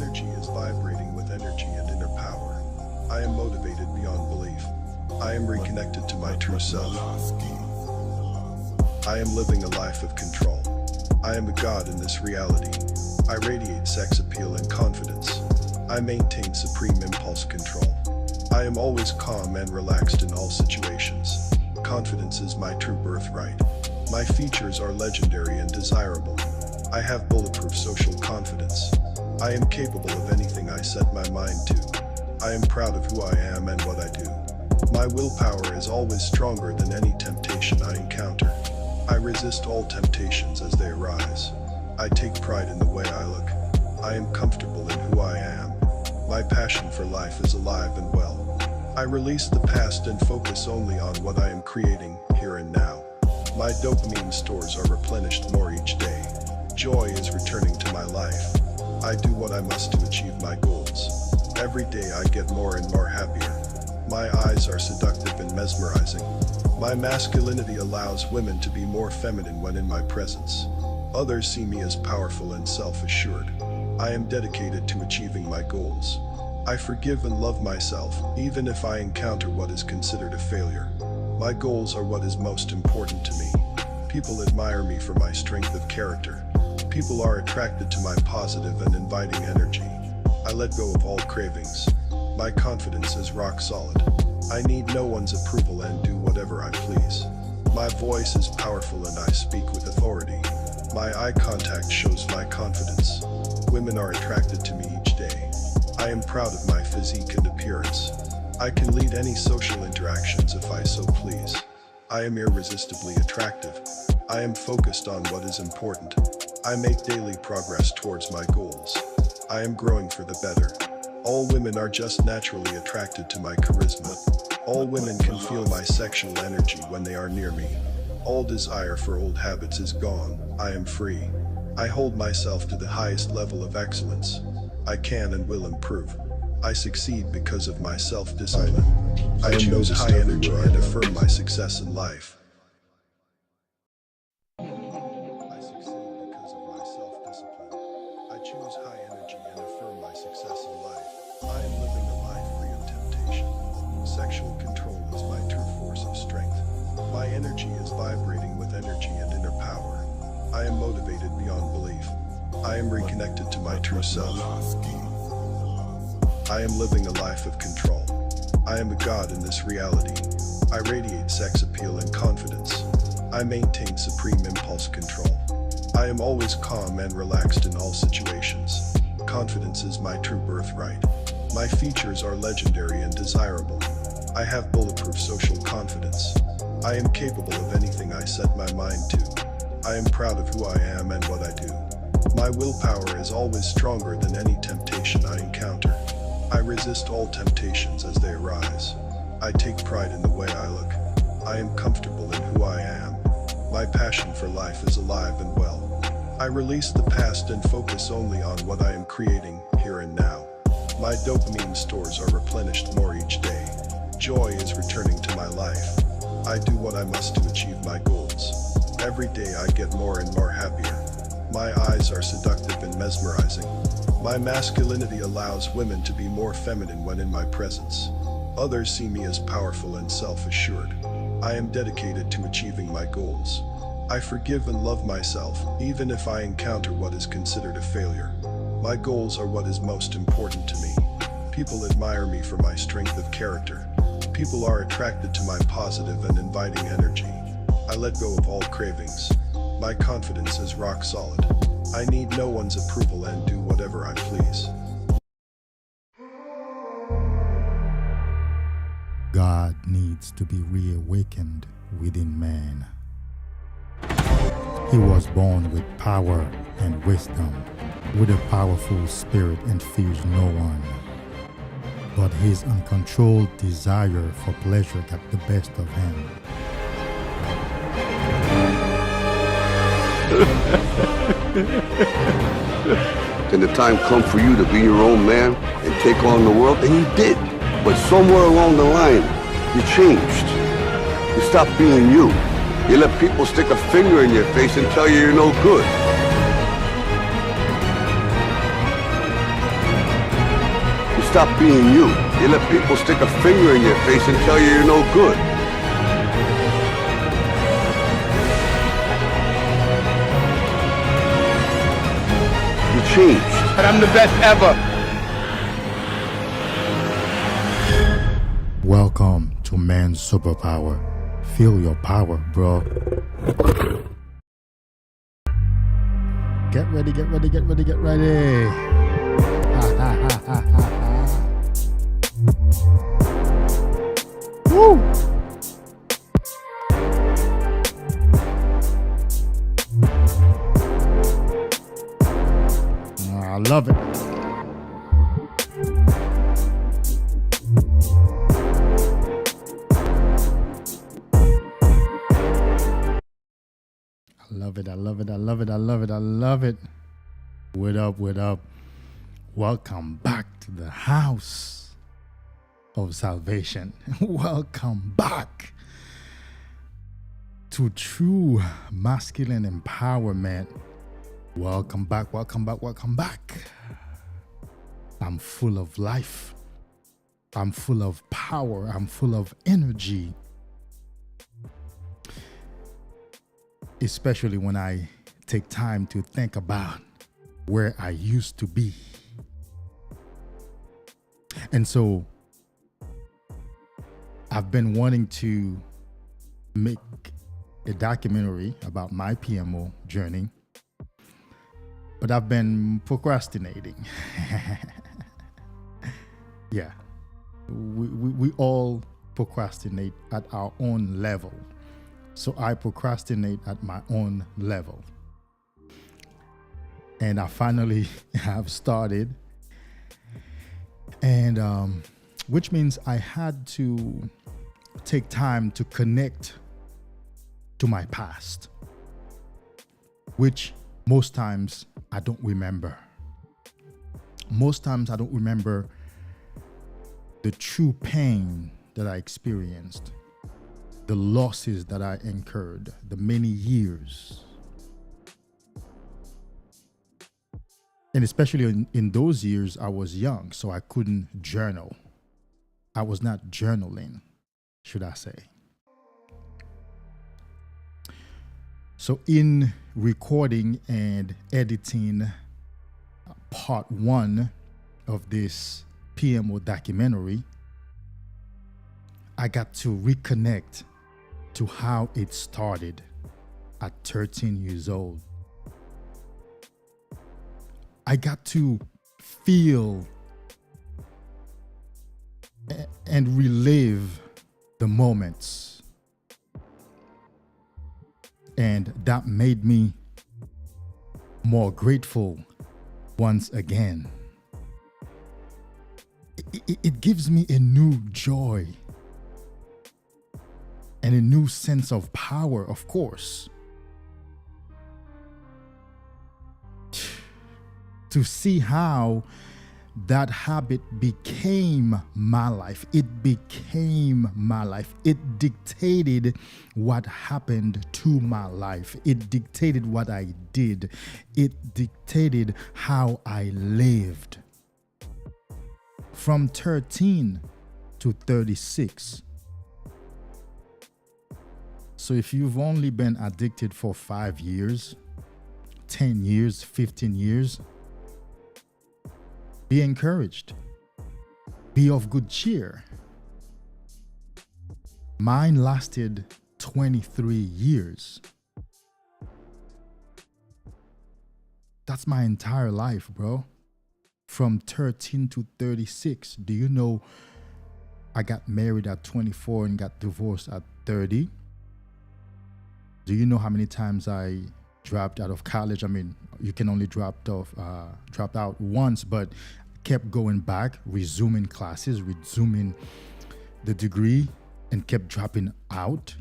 energy is vibrating with energy and inner power. I am motivated beyond belief. I am reconnected to my true self. I am living a life of control. I am a god in this reality. I radiate sex appeal and confidence. I maintain supreme impulse control. I am always calm and relaxed in all situations. Confidence is my true birthright. My features are legendary and desirable. I have bulletproof social confidence. I am capable of anything I set my mind to. I am proud of who I am and what I do. My willpower is always stronger than any temptation I encounter. I resist all temptations as they arise. I take pride in the way I look. I am comfortable in who I am. My passion for life is alive and well. I release the past and focus only on what I am creating here and now. My dopamine stores are replenished more each day. Joy is returning to my life. I do what I must to achieve my goals. Every day I get more and more happier. My eyes are seductive and mesmerizing. My masculinity allows women to be more feminine when in my presence. Others see me as powerful and self-assured. I am dedicated to achieving my goals. I forgive and love myself, even if I encounter what is considered a failure. My goals are what is most important to me. People admire me for my strength of character. People are attracted to my positive and inviting energy. I let go of all cravings. My confidence is rock solid. I need no one's approval and do whatever I please. My voice is powerful and I speak with authority. My eye contact shows my confidence. Women are attracted to me each day. I am proud of my physique and appearance. I can lead any social interactions if I so please. I am irresistibly attractive. I am focused on what is important. I make daily progress towards my goals. I am growing for the better. All women are just naturally attracted to my charisma. All women can feel my sexual energy when they are near me. All desire for old habits is gone. I am free. I hold myself to the highest level of excellence. I can and will improve. I succeed because of my self-discipline. I choose high energy and affirm my success in life. I succeed because of my self-discipline. I choose high energy and affirm my success in life. I am living a life free of temptation. Sexual control is my true force of strength. My energy is vibrating with energy and inner power. I am motivated beyond belief. I am reconnected to my true self. I am living a life of control. I am a god in this reality. I radiate sex appeal and confidence. I maintain supreme impulse control. I am always calm and relaxed in all situations. Confidence is my true birthright. My features are legendary and desirable. I have bulletproof social confidence. I am capable of anything I set my mind to. I am proud of who I am and what I do. My willpower is always stronger than any temptation I encounter. I resist all temptations as they arise. I take pride in the way I look. I am comfortable in who I am. My passion for life is alive and well. I release the past and focus only on what I am creating here and now. My dopamine stores are replenished more each day. Joy is returning to my life. I do what I must to achieve my goals. Every day I get more and more happier. My eyes are seductive and mesmerizing. My masculinity allows women to be more feminine when in my presence. Others see me as powerful and self-assured. I am dedicated to achieving my goals. I forgive and love myself, even if I encounter what is considered a failure. My goals are what is most important to me. People admire me for my strength of character. People are attracted to my positive and inviting energy. I let go of all cravings. My confidence is rock solid. I need no one's approval and do whatever I please. God needs to be reawakened within man. He was born with power and wisdom. With a powerful spirit infused no one. But his uncontrolled desire for pleasure got the best of him. And the time come for you to be your own man and take on the world, and you did. But somewhere along the line, you changed. You stopped being you. You let people stick a finger in your face and tell you you're no good. stop being you. You let people stick a finger in your face and tell you you're no good. You changed. But I'm the best ever. Welcome to Man's Superpower. Feel your power, bro. Get ready, get ready, get ready, get ready. Ha, ha, ha, ha, ha, ha. Woo! I love it. I love it, I love it, I love it, I love it, I love it. What up, what up? Welcome back to the house of salvation. Welcome back to true masculine empowerment. Welcome back, welcome back, welcome back. I'm full of life. I'm full of power. I'm full of energy. Especially when I take time to think about where I used to be. And so I've been wanting to make a documentary about my PMO journey, but I've been procrastinating. Yeah, we all procrastinate at our own level. So I procrastinate at my own level. And I finally have started. And which means I had to take time to connect to my past, which most times I don't remember. Most times I don't remember the true pain that I experienced, the losses that I incurred, the many years. And especially in those years, I was young, so I couldn't journal. I was not journaling, should I say. So in recording and editing part 1 of this PMO documentary, I got to reconnect to how it started at 13 years old. I got to feel and relive the moments. And that made me more grateful once again. It gives me a new joy and a new sense of power, of course. To see how that habit became my life. It became my life. It dictated what happened to my life. It dictated what I did. It dictated how I lived. From 13 to 36. So if you've only been addicted for 5 years, 10 years, 15 years, be encouraged. Be of good cheer. Mine lasted 23 years. That's my entire life, bro. From 13 to 36. Do you know I got married at 24 and got divorced at 30? Do you know how many times I dropped out of college? I mean, you can only dropped out once, but kept going back, resuming classes, resuming the degree, and kept dropping out.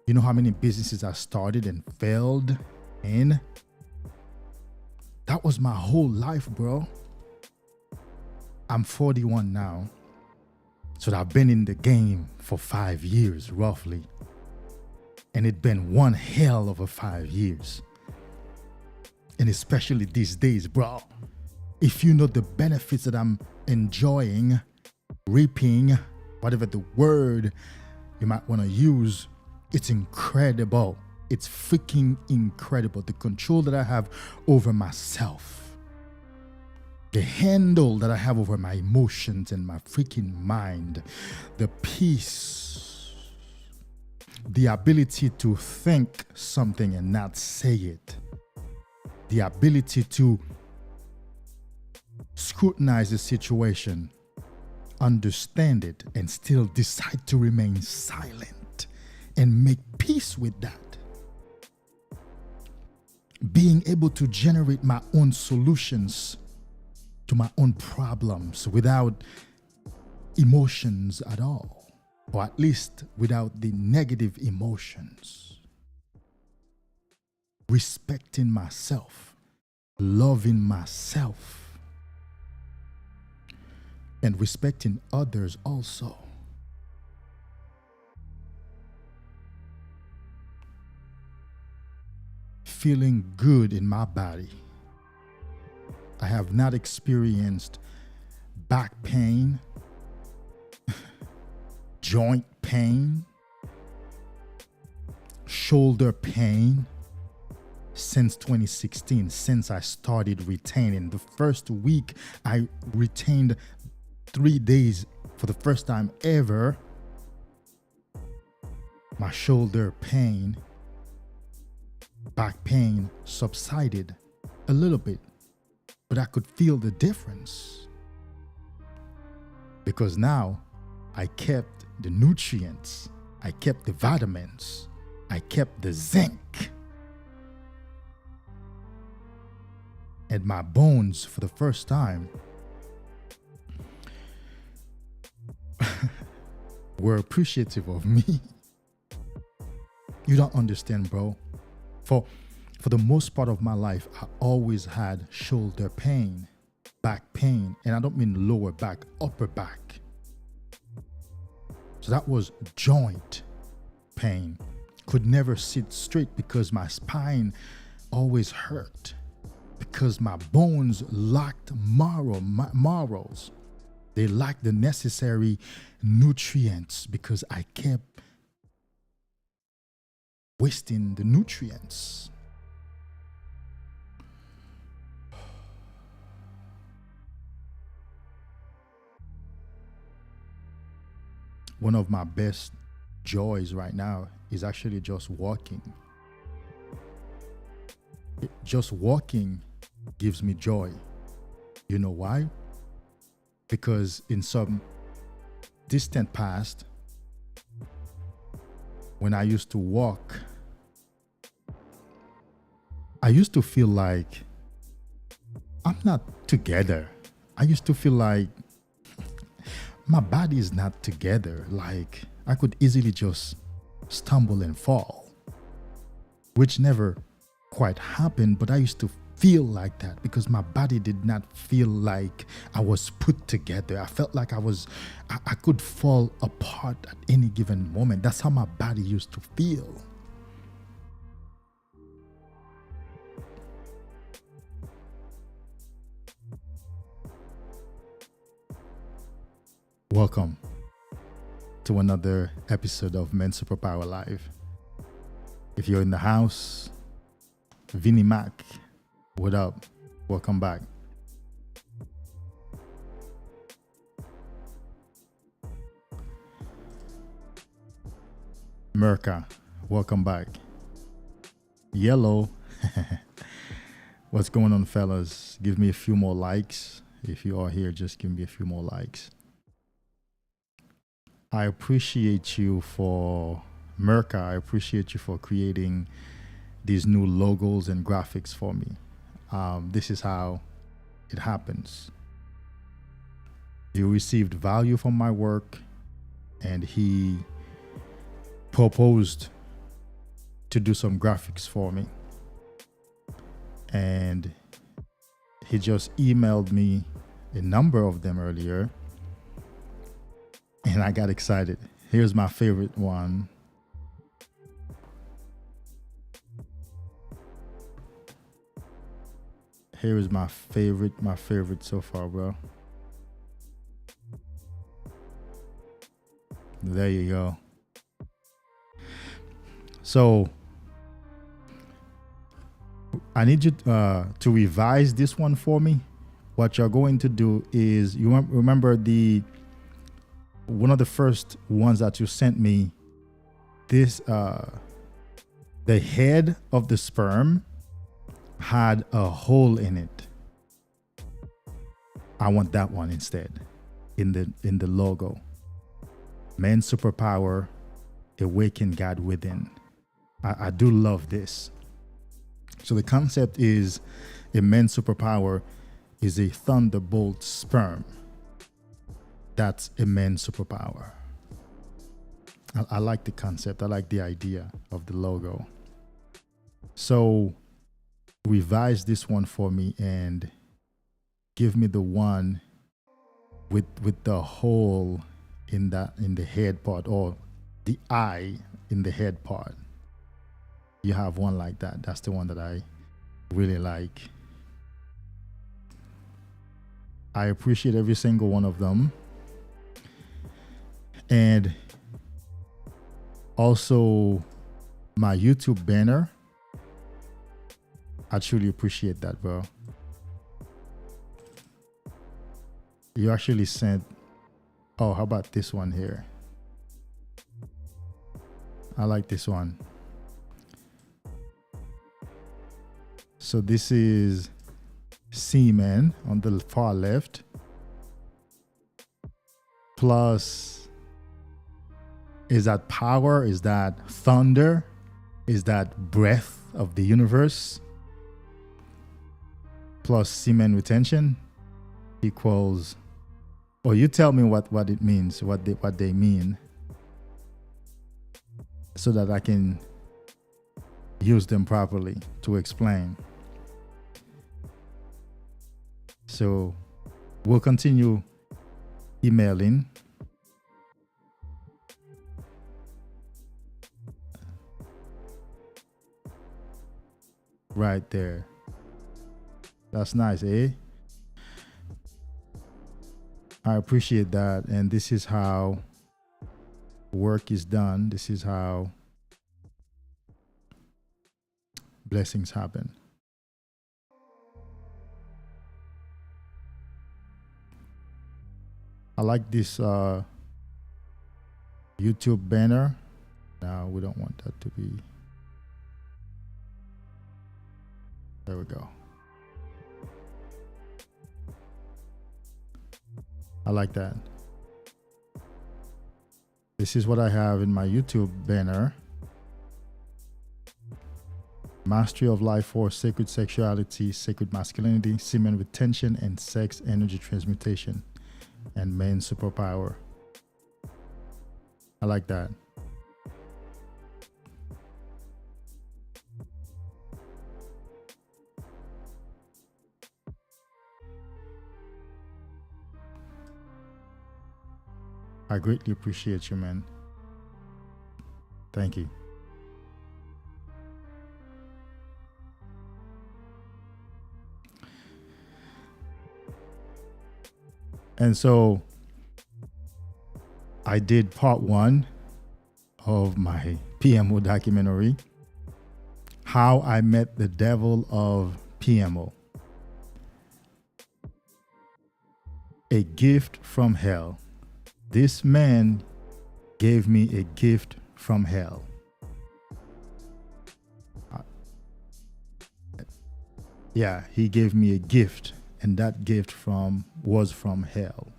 You know how many businesses I started and failed in? That was my whole life, bro. I'm 41 now, so I've been in the game for 5 years, roughly. And it's been one hell of a 5 years. And especially these days, bro. if you know the benefits that I'm enjoying, reaping, whatever the word you might want to use, it's incredible. It's freaking incredible. The control that I have over myself, the handle that I have over my emotions and my freaking mind, the peace, the ability to think something and not say it, the ability to scrutinize the situation, understand it, and still decide to remain silent and make peace with that. Being able to generate my own solutions to my own problems without emotions at all, or at least without the negative emotions. Respecting myself, loving myself, and respecting others also. Feeling good in my body. I have not experienced back pain, joint pain, shoulder pain since 2016, since I started retaining. The first week I retained 3 days for the first time ever. My shoulder pain, back pain subsided a little bit, but I could feel the difference because now I kept the nutrients, I kept the vitamins, I kept the zinc. And my bones, for the first time, were appreciative of me. You don't understand, bro. For the most part of my life, I always had shoulder pain, back pain, and I don't mean lower back, upper back. So that was joint pain. Could never sit straight because my spine always hurt, because my bones lacked marrows. They lacked the necessary nutrients because I kept wasting the nutrients. One of my best joys right now is actually just walking. Just walking gives me joy. You know why? Because in some distant past, when I used to walk, I used to feel like I'm not together. I used to feel like my body is not together. Like I could easily just stumble and fall, which never quite happened, but I used to feel like that because my body did not feel like I was put together. I felt like I could fall apart at any given moment. That's how my body used to feel. Welcome to another episode of Men Superpower Live. If you're in the house, Vinnie Mac, what up? Welcome back. Merca, welcome back. Yellow, what's going on, fellas? Give me a few more likes. If you are here, just give me a few more likes. I appreciate you for Merca. I appreciate you for creating these new logos and graphics for me. This is how it happens. You received value from my work, and he proposed to do some graphics for me. And he just emailed me a number of them earlier, and I got excited. Here's my favorite one. Here is my favorite so far, bro. There you go. So I need you to revise this one for me. What you're going to do is, you remember one of the first ones that you sent me, this the head of the sperm had a hole in it. I want that one instead in the logo. Men's superpower, awaken God within. I do love this. So the concept is a men's superpower is a thunderbolt sperm. That's a men's superpower. I like the concept. I like the idea of the logo. So revise this one for me and give me the one with the hole in the head part, or the eye in the head part. You have one like that. That's the one that I really like. I appreciate every single one of them. And also my YouTube banner. I truly appreciate that, bro. You actually sent, oh, how about this one here? I like this one. So this is semen on the far left, plus, is that power? Is that thunder? Is that breath of the universe? Plus semen retention equals, or you tell me what it means, what they mean, so that I can use them properly to explain. So we'll continue emailing. Right there. That's nice, eh? I appreciate that. And this is how work is done. This is how blessings happen. I like this YouTube banner. Now we don't want that to be. There we go. I like that. This is what I have in my YouTube banner. Mastery of life force, sacred sexuality, sacred masculinity, semen retention, and sex energy transmutation, and men's superpower. I like that. I greatly appreciate you, man. Thank you. And so I did part 1 of my PMO documentary, How I Met the Devil of PMO. A gift from hell. This man gave me a gift from hell. Yeah, he gave me a gift, and that gift was from hell.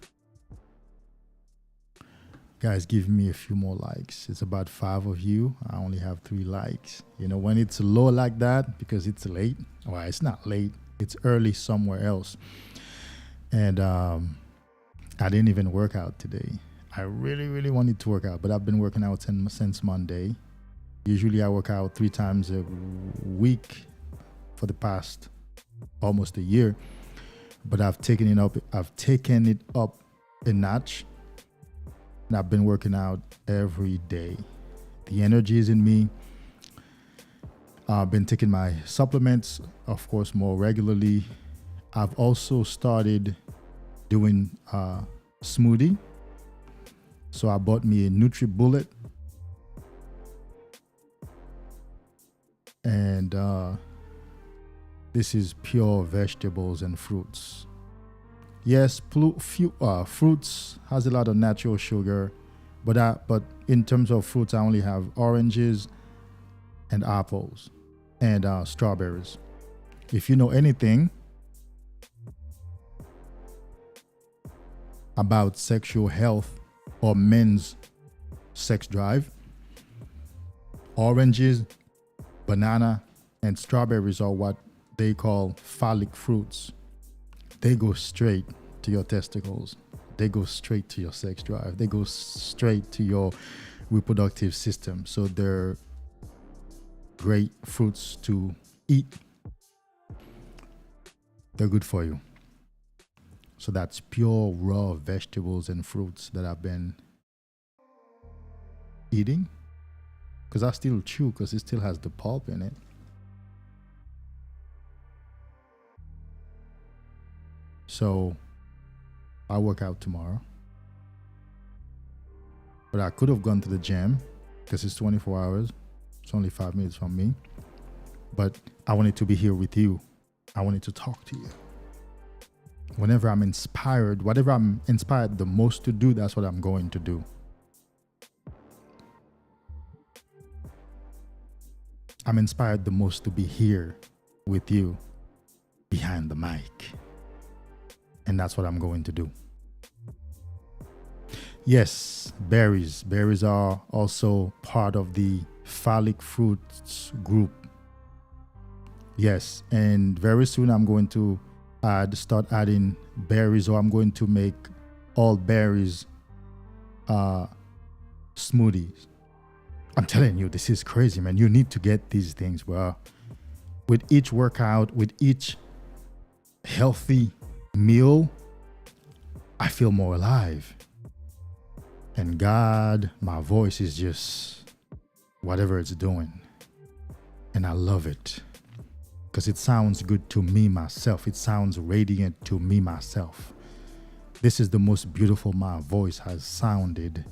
Guys, give me a few more likes. It's about 5 of you. I only have 3 likes. You know, when it's low like that, because it's late, well, it's not late, it's early somewhere else. And I didn't even work out today. I really wanted to work out, but I've been working out since Monday. Usually I work out 3 times a week for the past almost a year, but I've taken it up a notch, and I've been working out every day. The energy is in me. I've been taking my supplements, of course, more regularly, I've also started doing smoothie. So I bought me a NutriBullet, and this is pure vegetables and fruits. Yes, fruits has a lot of natural sugar, but in terms of fruits, I only have oranges and apples and strawberries. If you know anything about sexual health or men's sex drive, oranges, banana, and strawberries are what they call phallic fruits. They go straight to your testicles. They go straight to your sex drive. They go straight to your reproductive system. So they're great fruits to eat. They're good for you. So that's pure raw vegetables and fruits that I've been eating. Because I still chew because it still has the pulp in it. So I work out tomorrow. But I could have gone to the gym because it's 24 hours. It's only 5 minutes from me. But I wanted to be here with you. I wanted to talk to you. Whenever I'm inspired, whatever I'm inspired the most to do, that's what I'm going to do. I'm inspired the most to be here with you behind the mic. And that's what I'm going to do. Yes, berries. Berries are also part of the phallic fruits group. Yes, and very soon I'm going to start adding berries, or I'm going to make all berries smoothies. I'm telling you, this is crazy, man. You need to get these things, bro. With each workout, with each healthy meal, I feel more alive. And God, my voice is just whatever it's doing. And I love it. Because it sounds good to me, myself. It sounds radiant to me, myself. This is the most beautiful my voice has sounded,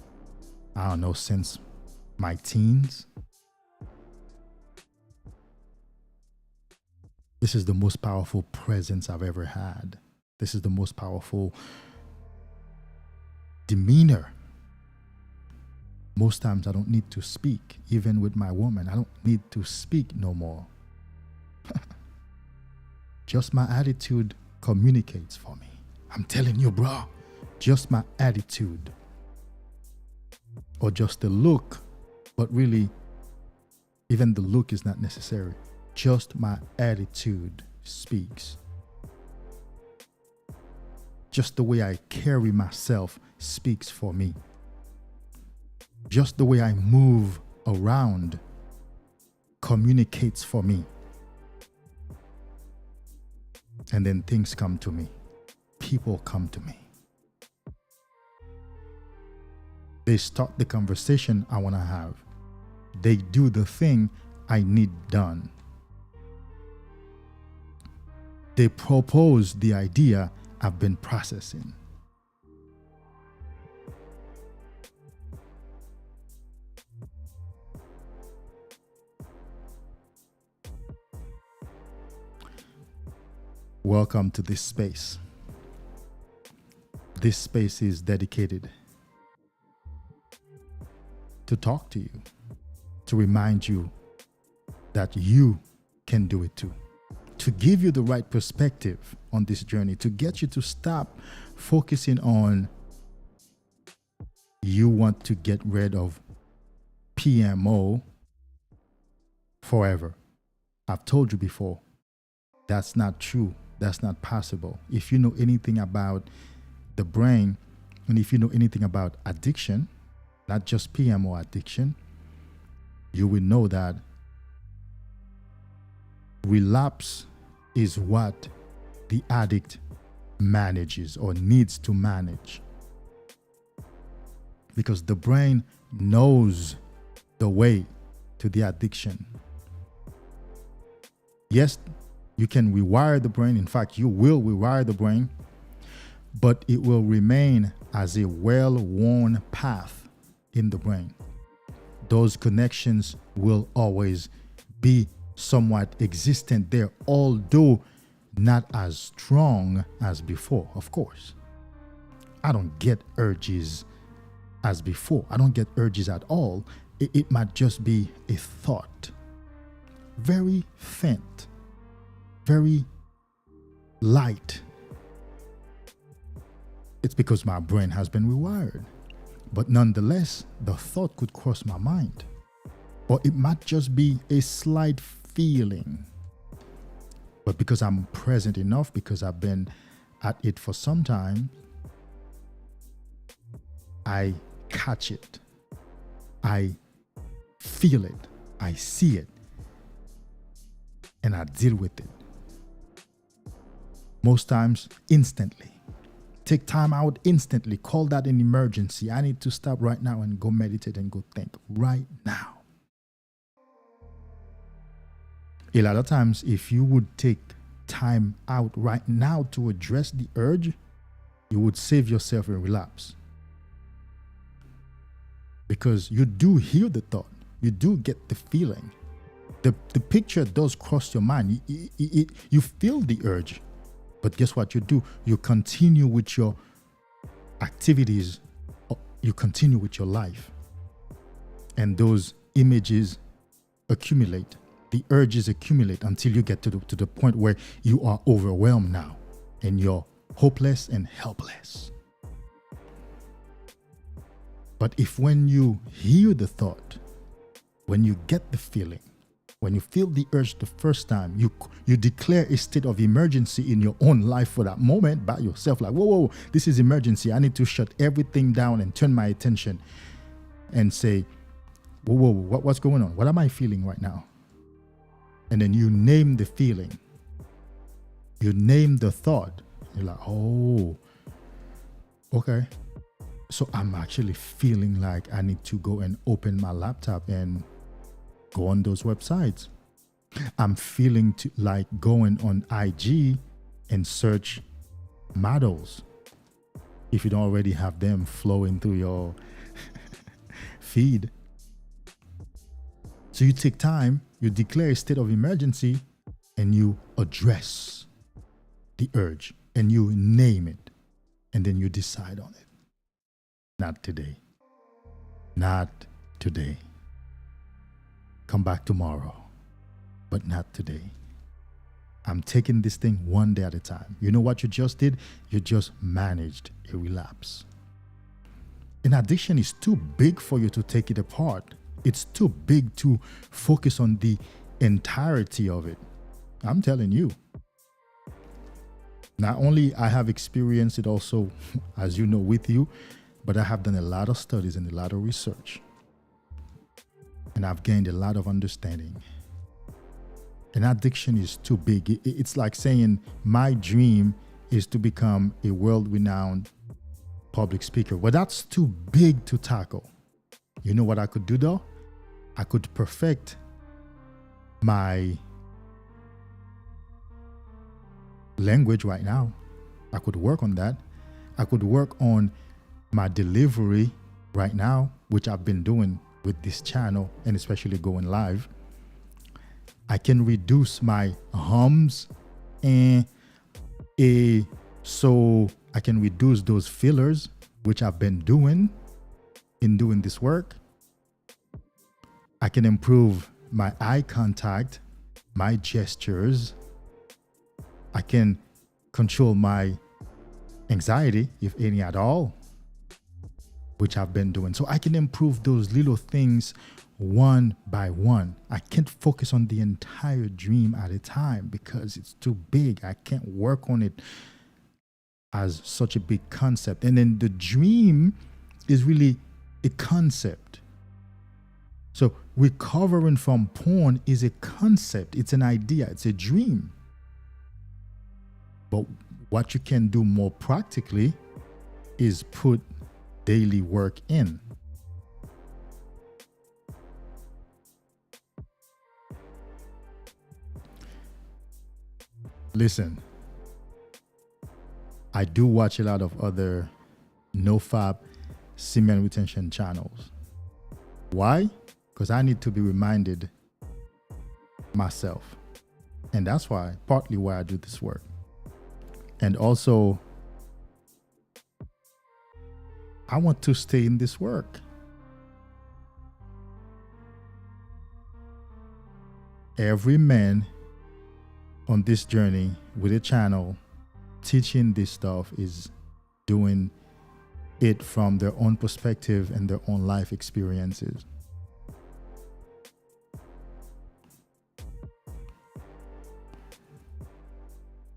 I don't know, since my teens. This is the most powerful presence I've ever had. This is the most powerful demeanor. Most times I don't need to speak, even with my woman. I don't need to speak no more. Just my attitude communicates for me. I'm telling you, bro. Just my attitude. Or just the look. But really, even the look is not necessary. Just my attitude speaks. Just the way I carry myself speaks for me. Just the way I move around communicates for me. And then things come to me. People come to me. They start the conversation I want to have. They do the thing I need done. They propose the idea I've been processing. Welcome to this space. This space is dedicated to talk to you, to remind you that you can do it too, to give you the right perspective on this journey, to get you to stop focusing on you want to get rid of PMO forever. I've told you before, that's not true. That's not possible. If you know anything about the brain, and if you know anything about addiction, not just PMO addiction, you will know that relapse is what the addict manages or needs to manage. Because the brain knows the way to the addiction. Yes, You can rewire the brain. In fact, you will rewire the brain, but it will remain as a well-worn path in the brain. Those connections will always be somewhat existent there, although not as strong as before, of course. I don't get urges as before. I don't get urges at all. It might just be a thought. Very faint, very light. It's because my brain has been rewired. But nonetheless, the thought could cross my mind. Or it might just be a slight feeling. But because I'm present enough, because I've been at it for some time, I catch it. I feel it. I see it. And I deal with it. Most times, instantly. Take time out instantly. Call that an emergency. I need to stop right now and go meditate and go think right now. A lot of times, if you would take time out right now to address the urge, you would save yourself a relapse. Because you do hear the thought. You do get the feeling. The picture does cross your mind. You feel the urge. But guess what you do? You continue with your activities. You continue with your life. And those images accumulate. The urges accumulate until you get to the point where you are overwhelmed now. And you're hopeless and helpless. But if when you hear the thought, when you get the feeling, when you feel the urge the first time, you declare a state of emergency in your own life for that moment by yourself. Like, whoa, this is emergency. I need to shut everything down and turn my attention and say, whoa, what's going on? What am I feeling right now? And then you name the feeling. You name the thought. You're like, oh, okay. So I'm actually feeling like I need to go and open my laptop and go on those websites. I'm feeling like going on IG and search models. If you don't already have them flowing through your feed. So you take time, you declare a state of emergency, and you address the urge and you name it. And then you decide on it. Not today. Not today. Come back tomorrow, but not today. I'm taking this thing one day at a time. You know what you just did? You just managed a relapse. An addiction is too big for you to take it apart. It's too big to focus on the entirety of it. I'm telling you. Not only I have experienced it also, as you know, with you, but I have done a lot of studies and a lot of research. And I've gained a lot of understanding. An addiction is too big. It's like saying my dream is to become a world-renowned public speaker. Well, that's too big to tackle. You know what I could do though? I could perfect my language right now. I could work on that. I could work on my delivery right now, which I've been doing with this channel and especially going live. I can reduce my hums and so I can reduce those fillers, which I've been doing in doing this work. I can improve my eye contact, my gestures. I can control my anxiety, if any at all, which I've been doing. So I can improve those little things one by one. I can't focus on the entire dream at a time because it's too big. I can't work on it as such a big concept. And then the dream is really a concept. So recovering from porn is a concept. It's an idea. It's a dream. But what you can do more practically is put daily work in. Listen, I do watch a lot of other nofap semen retention channels. Why? Because I need to be reminded myself. And that's why, partly why I do this work. And also, I want to stay in this work. Every man on this journey with a channel teaching this stuff is doing it from their own perspective and their own life experiences.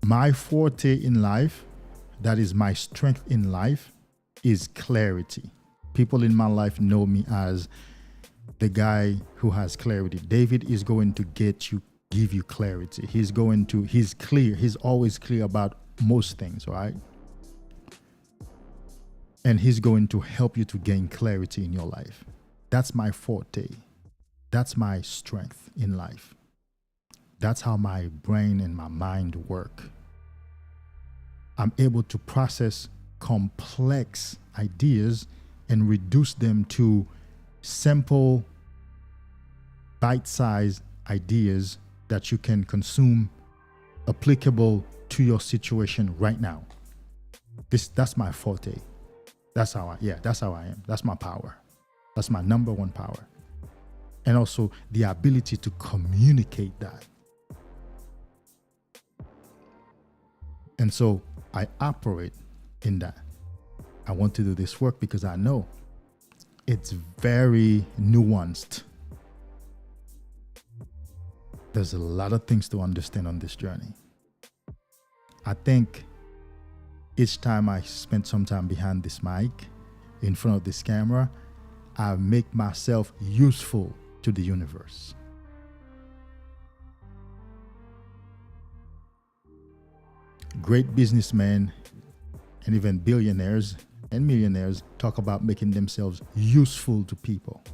My forte in life, that is my strength in life, is clarity. People in my life know me as the guy who has clarity. David is going to give you clarity. He's clear. He's always clear about most things, right? And he's going to help you to gain clarity in your life. That's my forte. That's my strength in life. That's how my brain and my mind work. I'm able to process complex ideas and reduce them to simple, bite-sized ideas that you can consume, applicable to your situation right now. That's my forte. That's how I am. That's my power. That's my number one power. And also the ability to communicate that. And so I operate in that. I want to do this work because I know it's very nuanced. There's a lot of things to understand on this journey. I think each time I spend some time behind this mic, in front of this camera, I make myself useful to the universe. Great businessmen and even billionaires and millionaires talk about making themselves useful to people.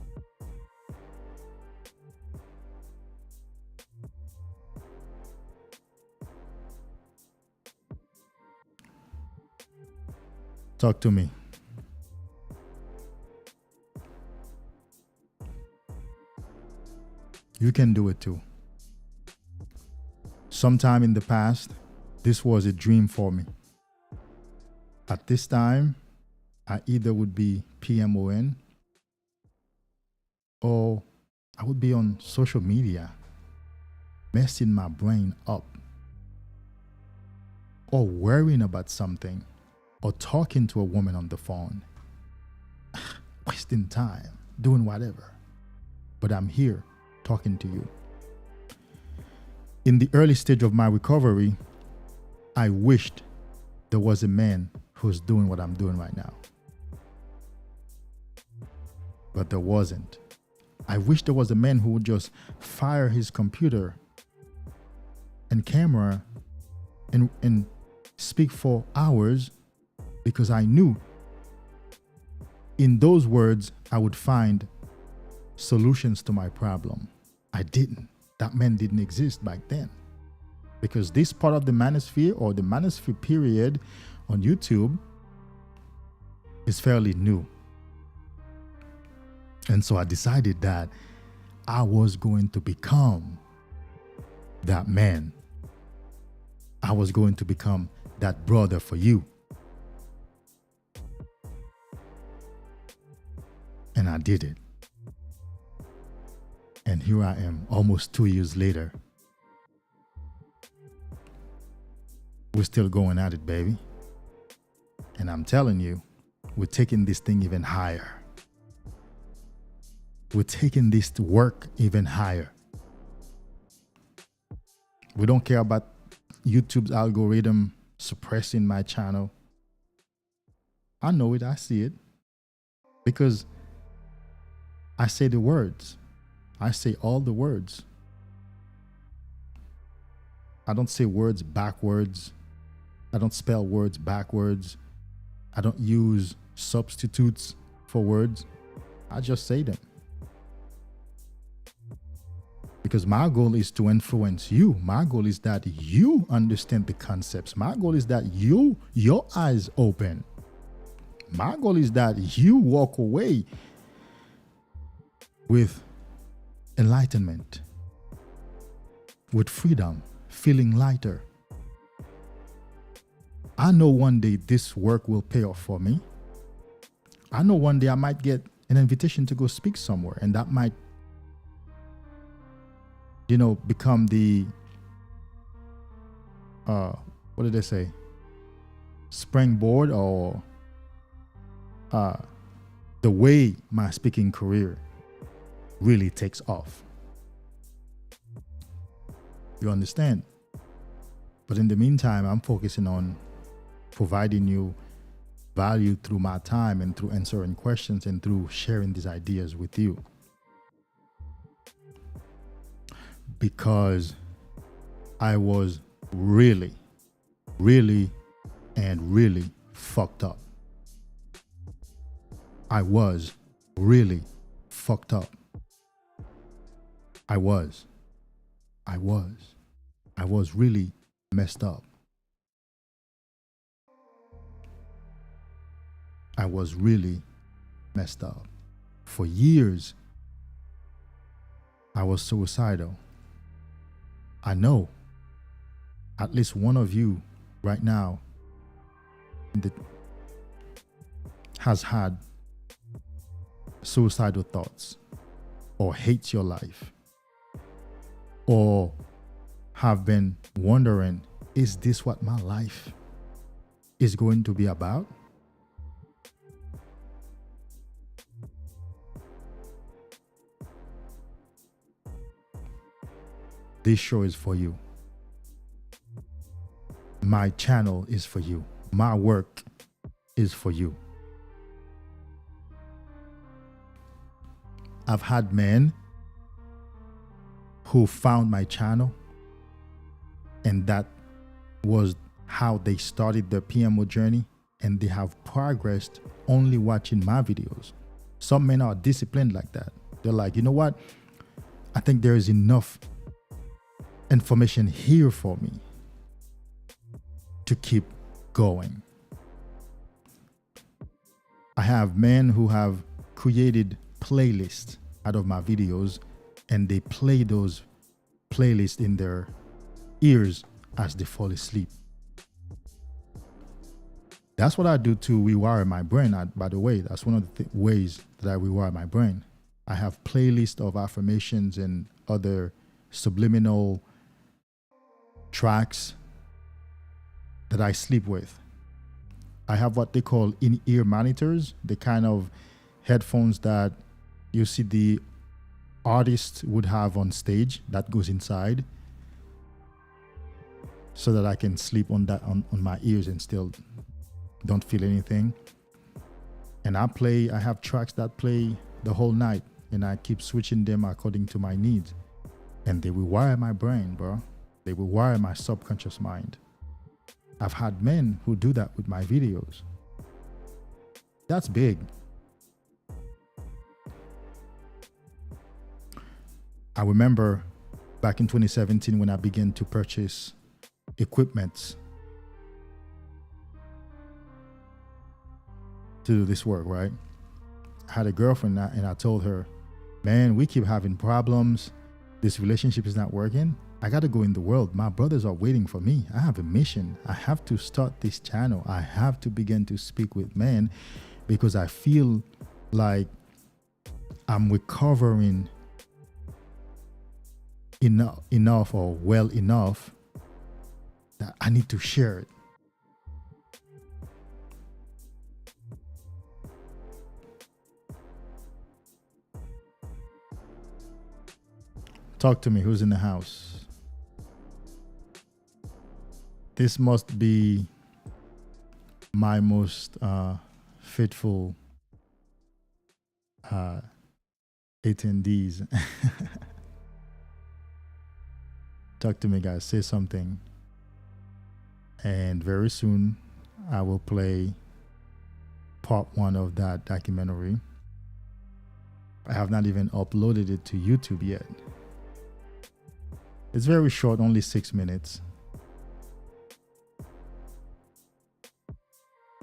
Talk to me. You can do it too. Sometime in the past, this was a dream for me. At this time, I either would be PMON or I would be on social media, messing my brain up, or worrying about something, or talking to a woman on the phone, wasting time, doing whatever. But I'm here talking to you. In the early stage of my recovery, I wished there was a man who's doing what I'm doing right now. But there wasn't. I wish there was a man who would just fire his computer and camera and speak for hours, because I knew in those words I would find solutions to my problem. I didn't. That man didn't exist back then. Because this part of the manosphere, or the manosphere period on YouTube, is fairly new. And so I decided that I was going to become that man. I was going to become that brother for you. And I did it. And here I am, almost 2 years later. We're still going at it, baby. And I'm telling you, we're taking this thing even higher. We're taking this to work even higher. We don't care about YouTube's algorithm suppressing my channel. I know it, I see it. Because I say the words. I say all the words. I don't say words backwards. I don't spell words backwards. I don't use substitutes for words. I just say them. Because my goal is to influence you. My goal is that you understand the concepts. My goal is that your eyes open. My goal is that you walk away with enlightenment, with freedom, feeling lighter. I know one day this work will pay off for me. I know one day I might get an invitation to go speak somewhere, and that might, become the, what did they say? Springboard, or the way my speaking career really takes off. You understand? But in the meantime, I'm focusing on providing you value through my time and through answering questions and through sharing these ideas with you. Because I was really, really, and really fucked up. I was really fucked up. I was really messed up. I was really messed up. For years, I was suicidal. I know at least one of you right now that has had suicidal thoughts, or hates your life, or have been wondering, is this what my life is going to be about? This show is for you. My channel is for you. My work is for you. I've had men who found my channel, and that was how they started their PMO journey, and they have progressed only watching my videos. Some men are disciplined like that. They're like, you know what? I think there is enough information here for me to keep going. I have men who have created playlists out of my videos, and they play those playlists in their ears as they fall asleep. That's what I do to rewire my brain. By the way, that's one of the ways that I rewire my brain. I have playlists of affirmations and other subliminal tracks that I sleep with. I have what they call in-ear monitors, the kind of headphones that you see the artist would have on stage that goes inside, so that I can sleep on that on my ears and still don't feel anything. And I have tracks that play the whole night, and I keep switching them according to my needs. And they rewire my brain, bro. They rewire my subconscious mind. I've had men who do that with my videos. That's big. I remember back in 2017 when I began to purchase equipment to do this work, right? I had a girlfriend and I told her, man, we keep having problems. This relationship is not working. I got to go in the world. My brothers are waiting for me. I have a mission. I have to start this channel. I have to begin to speak with men, because I feel like I'm recovering enough or well enough that I need to share it. Talk to me. Who's in the house? This must be my most faithful attendees. Talk to me, guys. Say something. And very soon I will play part 1 of that documentary. I have not even uploaded it to YouTube yet. It's very short, only 6 minutes.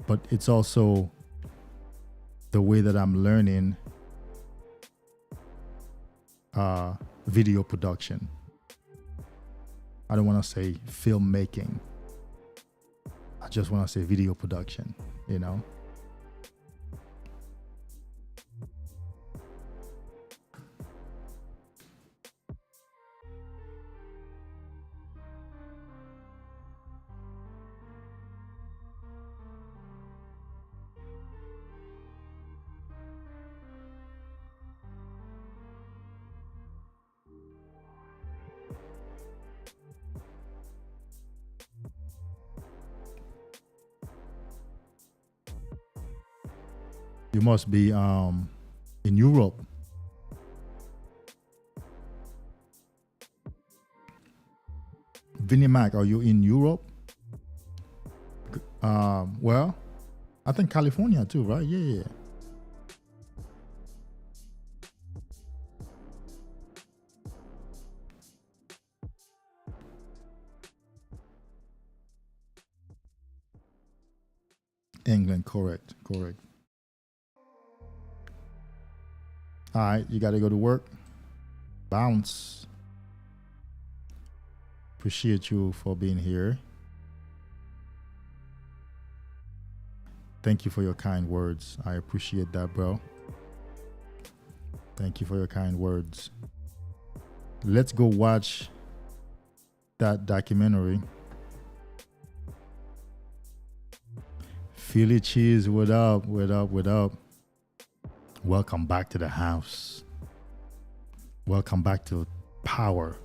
But it's also the way that I'm learning video production. I don't want to say filmmaking. I just want to say video production, you know? You must be in Europe. Vinnie Mac, are you in Europe? Well, I think California too, right? Yeah. England, correct. All right, you got to go to work. Bounce. Appreciate you for being here. Thank you for your kind words. I appreciate that, bro. Thank you for your kind words. Let's go watch that documentary. Philly Cheese, what up? Welcome back to the house. Welcome back to Power.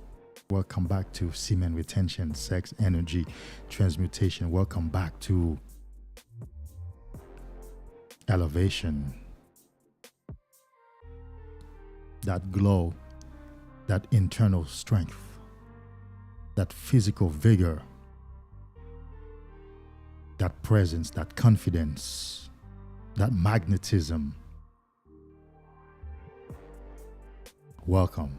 Welcome back to Semen Retention, Sex Energy Transmutation. Welcome back to Elevation. That glow, that internal strength, that physical vigor, that presence, that confidence, that magnetism. Welcome.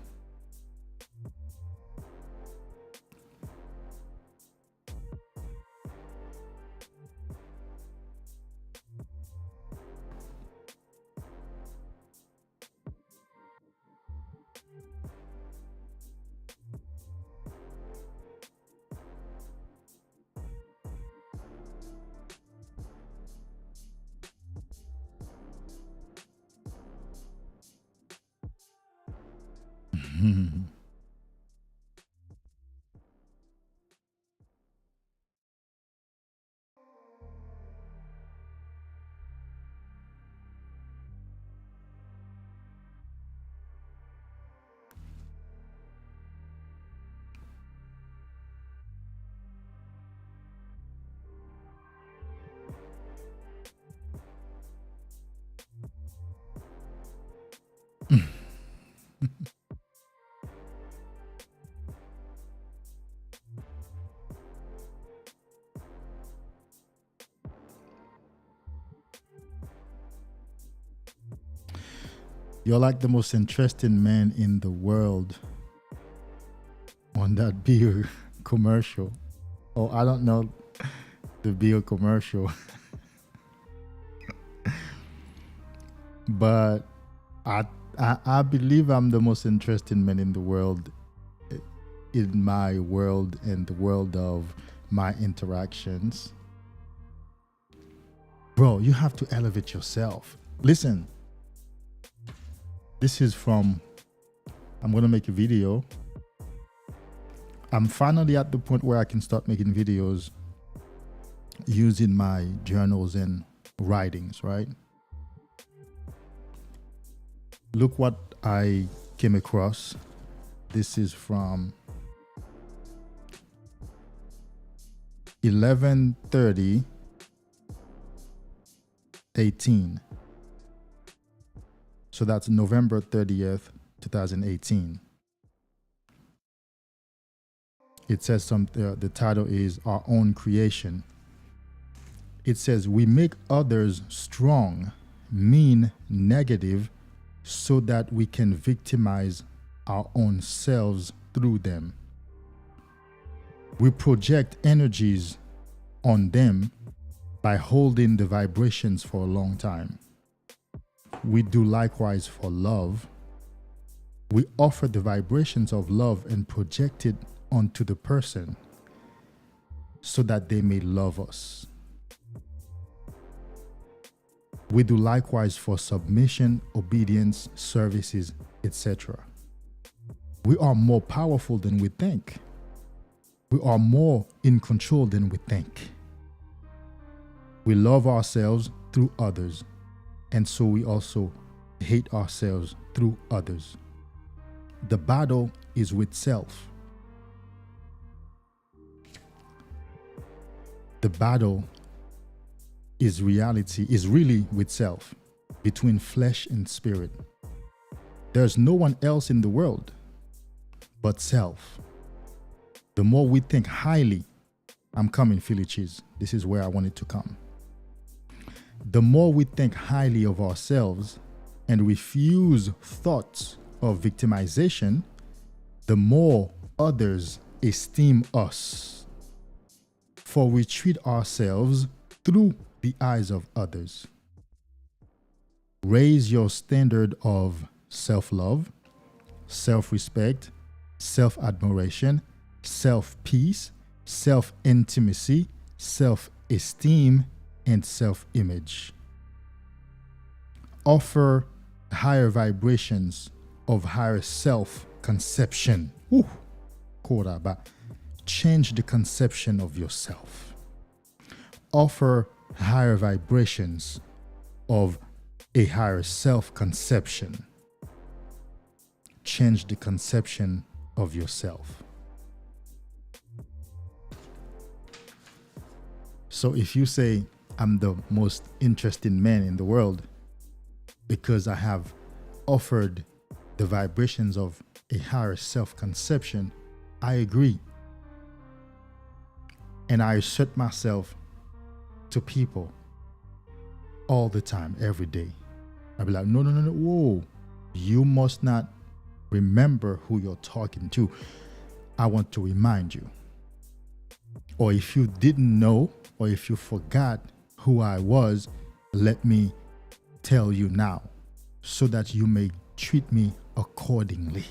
You're like the most interesting man in the world on that beer commercial. Oh, I don't know the beer commercial. But I believe I'm the most interesting man in the world, in my world and the world of my interactions. Bro, you have to elevate yourself. Listen. This is from, I'm going to make a video. I'm finally at the point where I can start making videos using my journals and writings, right? Look what I came across. This is from 11/30/18. So that's November 30th, 2018. It says the title is Our Own Creation. It says, we make others strong, mean, negative, so that we can victimize our own selves through them. We project energies on them by holding the vibrations for a long time. We do likewise for love. We offer the vibrations of love and project it onto the person so that they may love us. We do likewise for submission, obedience, services, etc. We are more powerful than we think. We are more in control than we think. We love ourselves through others, and so we also hate ourselves through others. The battle is with self. The battle is really with self, between flesh and spirit. There's no one else in the world but self. The more we think highly, I'm coming, Philly cheese. This is where I wanted to come. The more we think highly of ourselves and refuse thoughts of victimization, the more others esteem us. For we treat ourselves through the eyes of others. Raise your standard of self-love, self-respect, self-admiration, self-peace, self-intimacy, self-esteem, and self-image. Offer higher vibrations of higher self-conception. Change the conception of yourself. Offer higher vibrations of a higher self-conception. Change the conception of yourself. So if you say, I'm the most interesting man in the world because I have offered the vibrations of a higher self-conception, I agree. And I assert myself to people all the time, every day. I'll be like, no, whoa. You must not remember who you're talking to. I want to remind you. Or if you didn't know, or if you forgot who I was, let me tell you now, so that you may treat me accordingly.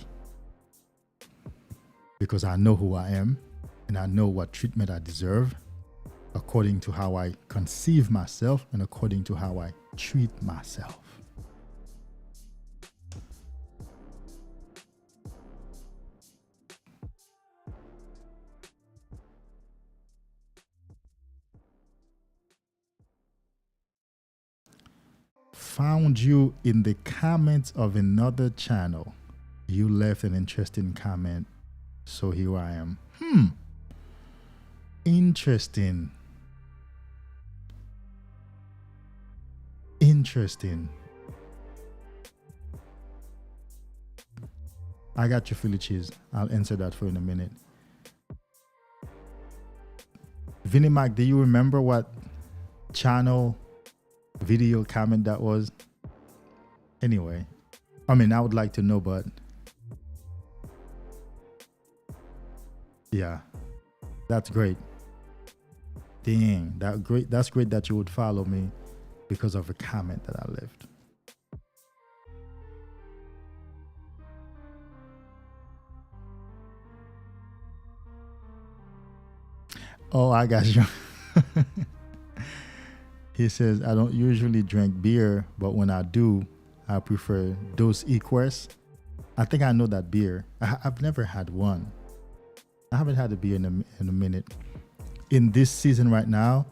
Because I know who I am, and I know what treatment I deserve, according to how I conceive myself and according to how I treat myself. Found you in the comments of another channel. You left an interesting comment, so here I am. Interesting. I got you, Philly cheese. I'll answer that for you in a minute. Vinnie Mac, do you remember what channel video comment that was? Anyway, I mean, I would like to know, but yeah, that's great. Dang, that's great that you would follow me because of a comment that I left. Oh, I got you. He says, I don't usually drink beer, but when I do, I prefer Dos Equers. I think I know that beer. I've never had one. I haven't had a beer in a minute. In this season right now,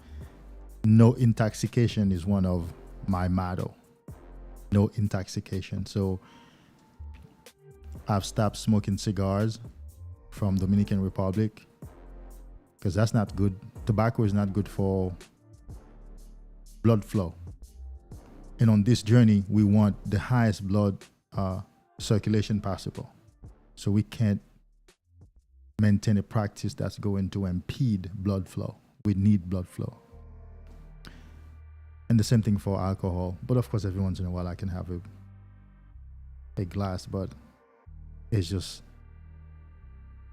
no intoxication is one of my motto. No intoxication. So I've stopped smoking cigars from Dominican Republic because that's not good. Tobacco is not good for blood flow. And on this journey, we want the highest blood circulation possible. So we can't maintain a practice that's going to impede blood flow. We need blood flow. And the same thing for alcohol. But of course, every once in a while I can have a glass, but it's just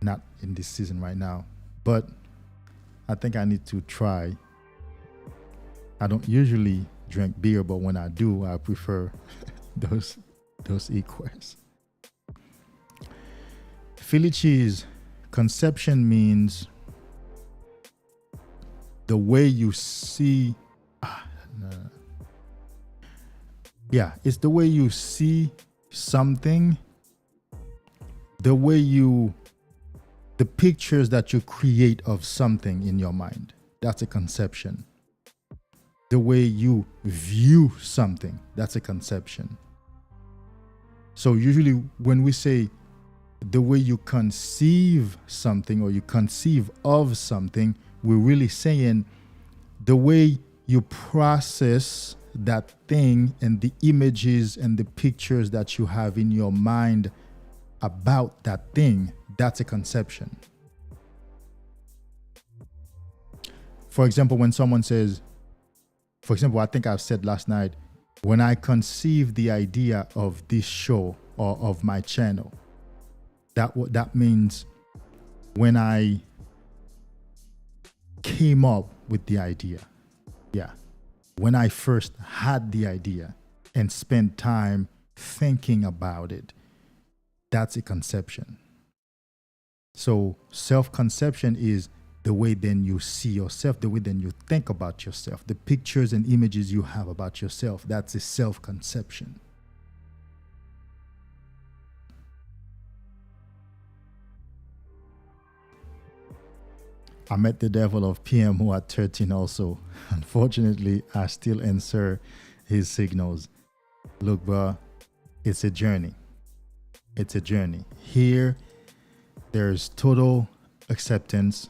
not in this season right now. but I think I need to try. I don't usually drink beer, but when I do, I prefer those equals. Philly cheese conception means the way you see. Yeah, it's the way you see something, the pictures that you create of something in your mind. That's a conception. The way you view something, that's a conception. So usually when we say the way you conceive something or you conceive of something, we're really saying the way you process that thing and the images and the pictures that you have in your mind about that thing, that's a conception. For example, when someone says, for example, I think I've said last night, when I conceived the idea of this show or of my channel, that means when I came up with the idea. Yeah. When I first had the idea and spent time thinking about it, that's a conception. So self-conception is the way then you see yourself, the way then you think about yourself, the pictures and images you have about yourself. That's a self-conception. I met the devil of PMO at 13 also. Unfortunately, I still answer his signals. Look, bro, it's a journey. It's a journey. Here, there's total acceptance,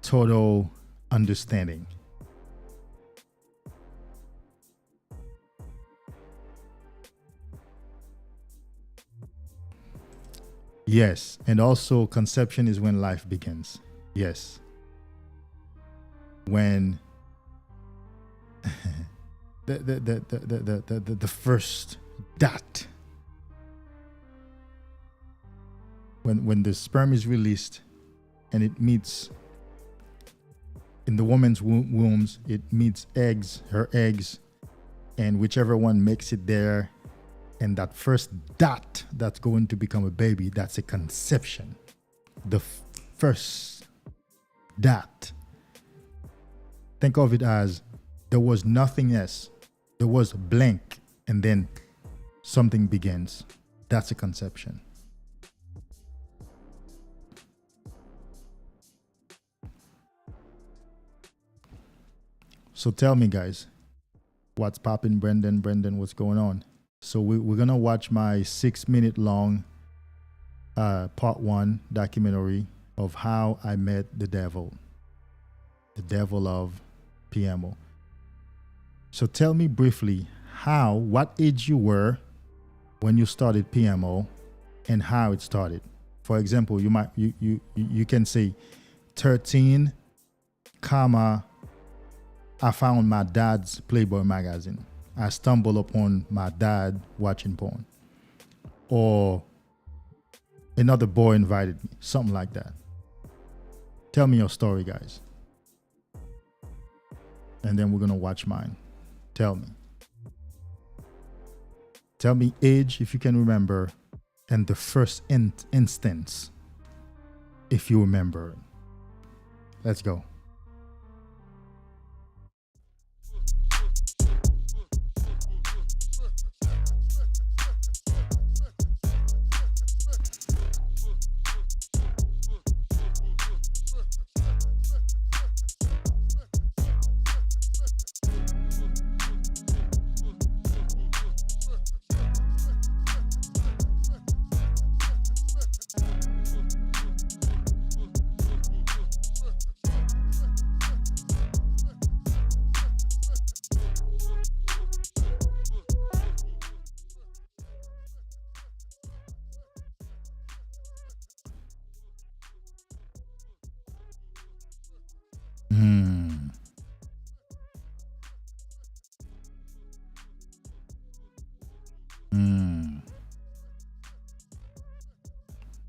total understanding. Yes, and also conception is when life begins. Yes. When the first dot, when the sperm is released and it meets in the woman's wombs, it meets her eggs, and whichever one makes it there, and that first dot that's going to become a baby, that's a conception. The first dot. Think of it as there was nothingness. There was blank, and then something begins. That's a conception. So tell me, guys, what's popping, Brendan? Brendan, what's going on? So we're going to watch my 6-minute long part 1 documentary of how I met the devil of PMO. So tell me briefly what age you were when you started PMO and how it started. For example, you can say 13, comma, I found my dad's Playboy magazine. I stumbled upon my dad watching porn. Or another boy invited me, something like that. Tell me your story, guys. And then we're going to watch mine. Tell me. Tell me age, if you can remember, and the first instance, if you remember. Let's go.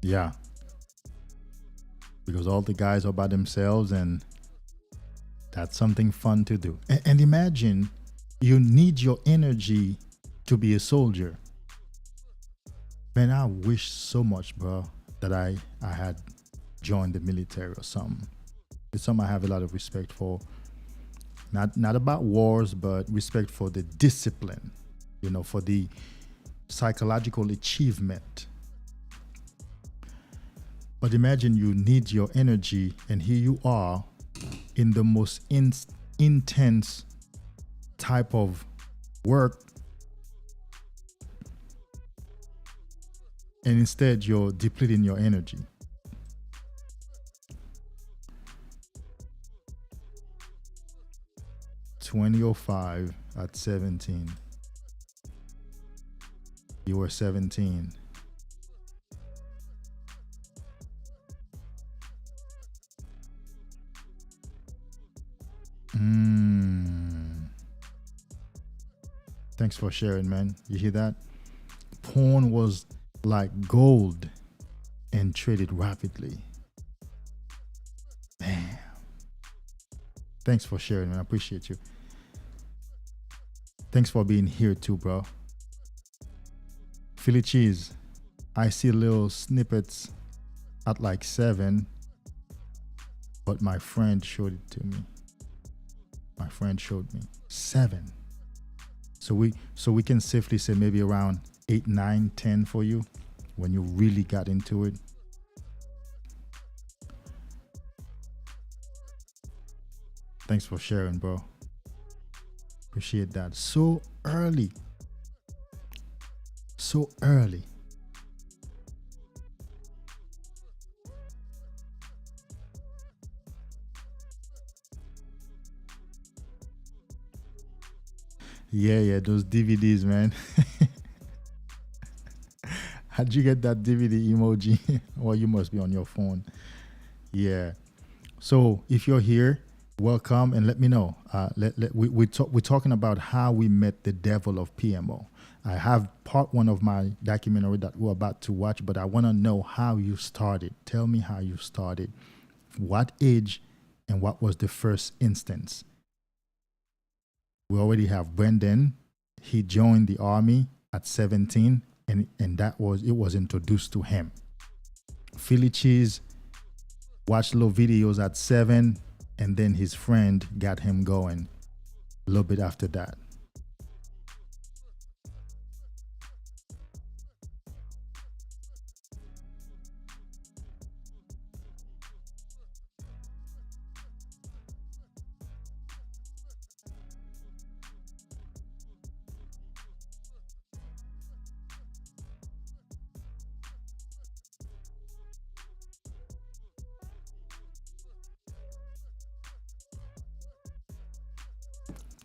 Yeah. because all the guys are by themselves, and that's something fun to do. And imagine you need your energy to be a soldier. Man, I wish so much, bro, that I had joined the military or something. It's something I have a lot of respect for. Not about wars, but respect for the discipline, for the psychological achievement. But imagine you need your energy, and here you are in the most intense type of work, and instead you're depleting your energy. $20.05 at 17. You were 17. Thanks for sharing, man. You hear that? Porn was like gold and traded rapidly. Man. Thanks for sharing, man. I appreciate you. Thanks for being here too, bro. Philly cheese. I see little snippets at like 7, but my friend showed it to me. My friend showed me 7. So we can safely say maybe around 8, 9, 10 for you when you really got into it. Thanks for sharing, bro. Appreciate that. So early. So early. Yeah, those DVDs, man. How'd you get that DVD emoji? Well, you must be on your phone. Yeah. So if you're here, welcome, and let me know. We're talking about how we met the Devil of PMO. I have part 1 of my documentary that we're about to watch, but I want to know how you started. Tell me how you started. What age and what was the first instance? We already have Brendan. He joined the army at 17, and it was introduced to him. Philly Cheese watched little videos at 7, and then his friend got him going a little bit after that.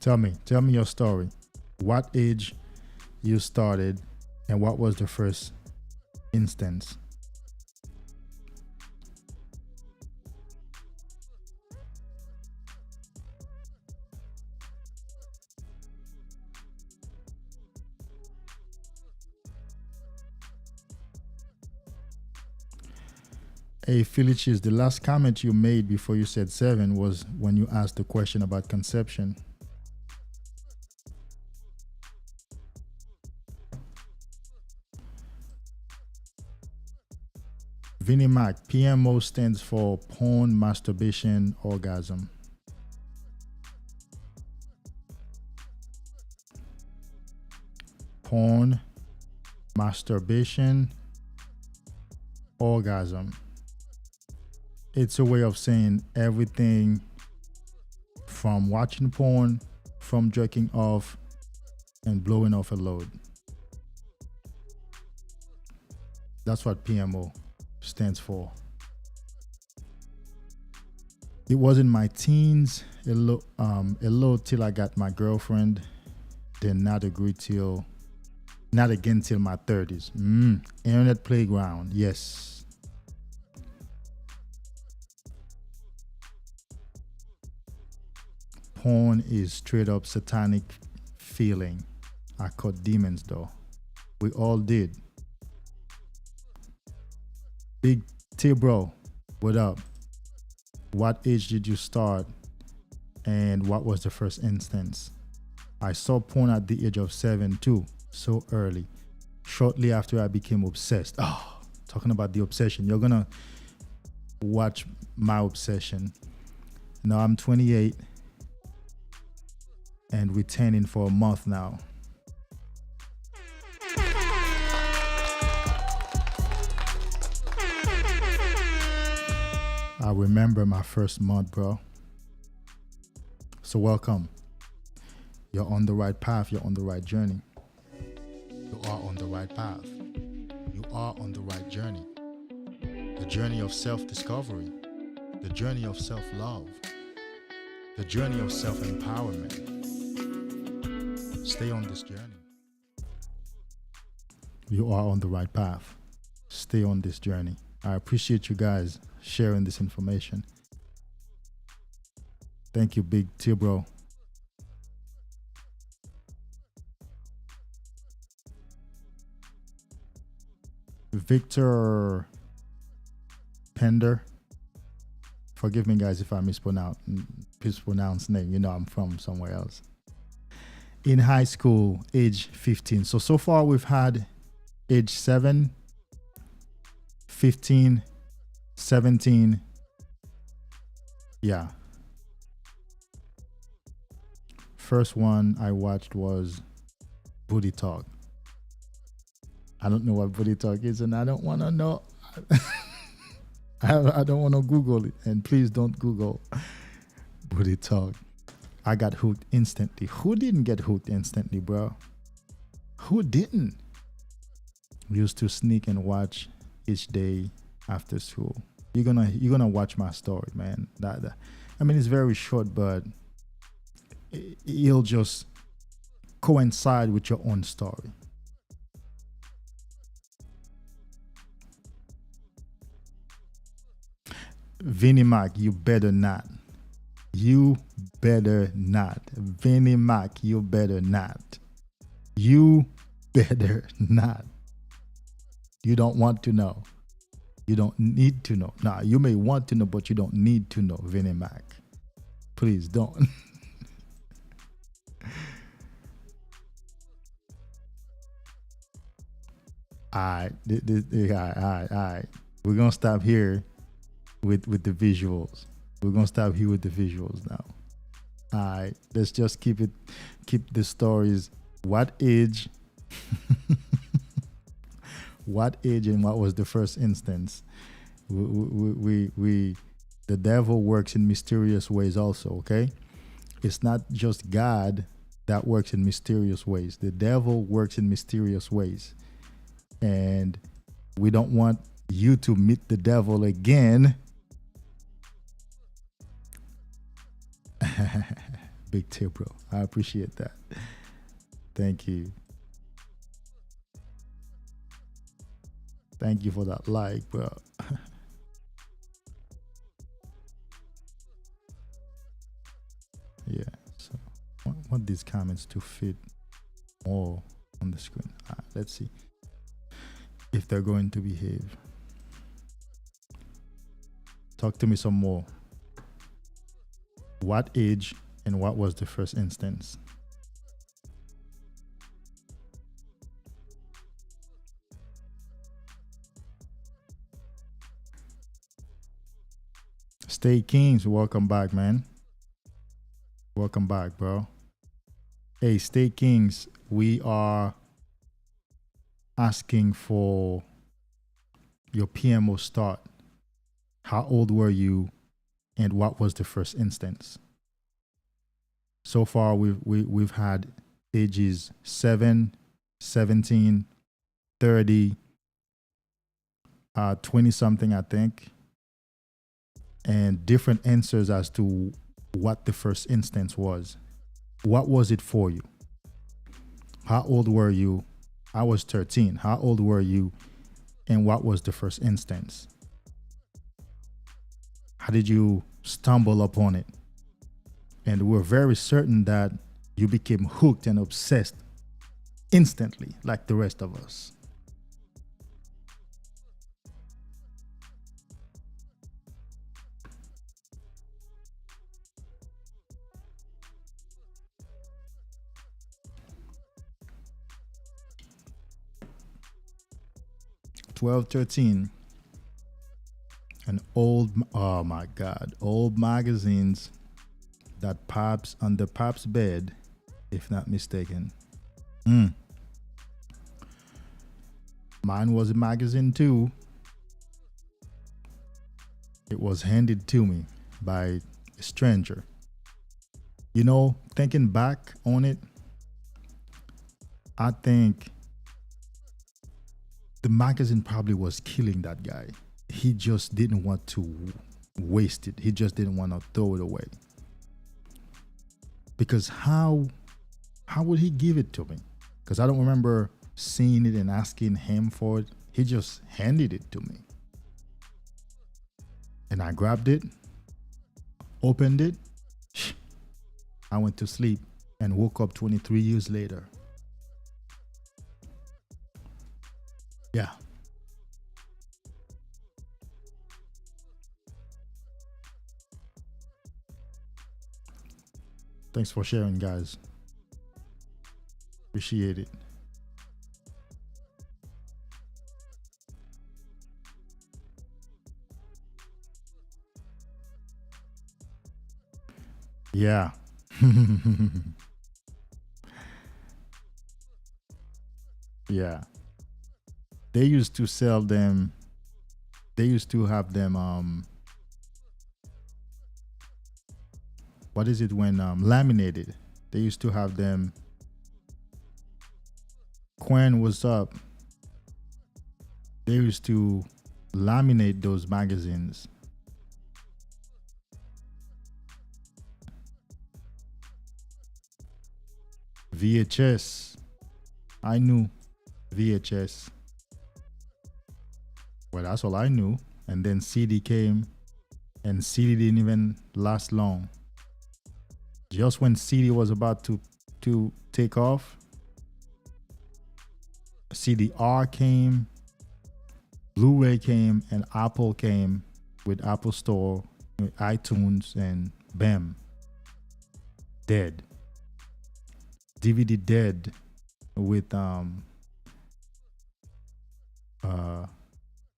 Tell me your story. What age you started, and what was the first instance? Hey, Felicis, the last comment you made before you said 7 was when you asked the question about conception. Vinnie Mac, PMO stands for porn, masturbation, orgasm. Porn, masturbation, orgasm. It's a way of saying everything from watching porn, from jerking off, and blowing off a load. That's what PMO stands for. It was in my teens, a little till I got my girlfriend, then not again till my 30s. Internet playground, yes. Porn is straight up satanic feeling. I caught demons though. We all did. Big T bro, What up? What age did you start? And what was the first instance? I saw porn at the age of 7 too, so early. Shortly after I became obsessed. Oh, talking about the obsession. You're gonna watch my obsession. Now I'm 28 and returning for a month now. I remember my first month, bro. So welcome. You're on the right path. You're on the right journey. You are on the right path. You are on the right journey. The journey of self-discovery. The journey of self-love. The journey of self-empowerment. Stay on this journey. You are on the right path. Stay on this journey. I appreciate you guys sharing this information. Thank you, Big T, bro. Victor Pender. Forgive me, guys, if I mispronounce name. You know I'm from somewhere else. In high school, age 15. So far we've had age 7, 15, 17. Yeah. First one I watched was Booty Talk. I don't know what Booty Talk is, and I don't want to know. I don't want to Google it, and please don't Google Booty Talk. I got hooked instantly. Who didn't get hooked instantly, bro? Who didn't? We used to sneak and watch each day after school. You're gonna watch my story, man. I mean, it's very short, but it'll just coincide with your own story. Vinnie Mac, you better not. You better not. Vinnie Mac, you better not. You better not. You don't want to know. You don't need to know. Nah, you may want to know, but you don't need to know, Vinnie Mac. Please don't. Alright. Alright. We're gonna stop here with the visuals. We're gonna stop here with the visuals now. Alright, let's just keep the stories. What age? What age and what was the first instance? The devil works in mysterious ways also, okay? It's not just God that works in mysterious ways. The devil works in mysterious ways. And we don't want you to meet the devil again. Big tip, bro. I appreciate that. Thank you. Thank you for that like, bro. Yeah, so I want these comments to fit more on the screen. Let's see if they're going to behave. Talk to me some more. What age and what was the first instance? Stay Kings, welcome back, man. Welcome back, bro. Hey, Stay Kings, we are asking for your PMO start. How old were you and what was the first instance? So far, we've had ages 7, 17, 30, 20-something, I think, and different answers as to what the first instance was. What was it for you? How old were you? I was 13. How old were you? And what was the first instance? How did you stumble upon it? And we're very certain that you became hooked and obsessed instantly, like the rest of us. 12, 13. And old, oh my God, old magazines that Pops, under Pop's bed, if not mistaken. Mine was a magazine too. It was handed to me by a stranger. You know, thinking back on it, I think the magazine probably was killing that guy. He just didn't want to waste it. He just didn't want to throw it away. Because how would he give it to me? Because I don't remember seeing it and asking him for it. He just handed it to me. And I grabbed it, opened it. I went to sleep and woke up 23 years later. Yeah. Thanks for sharing, guys. Appreciate it. Yeah. Yeah. They used to sell them. They used to have them, what is it when laminated? They used to have them. Quen was up. They used to laminate those magazines. VHS. I knew VHS. Well, that's all I knew. And then CD came, and CD didn't even last long. Just when CD was about to take off, CD-R came, Blu-ray came, and Apple came with Apple Store, with iTunes, and bam, dead. DVD dead with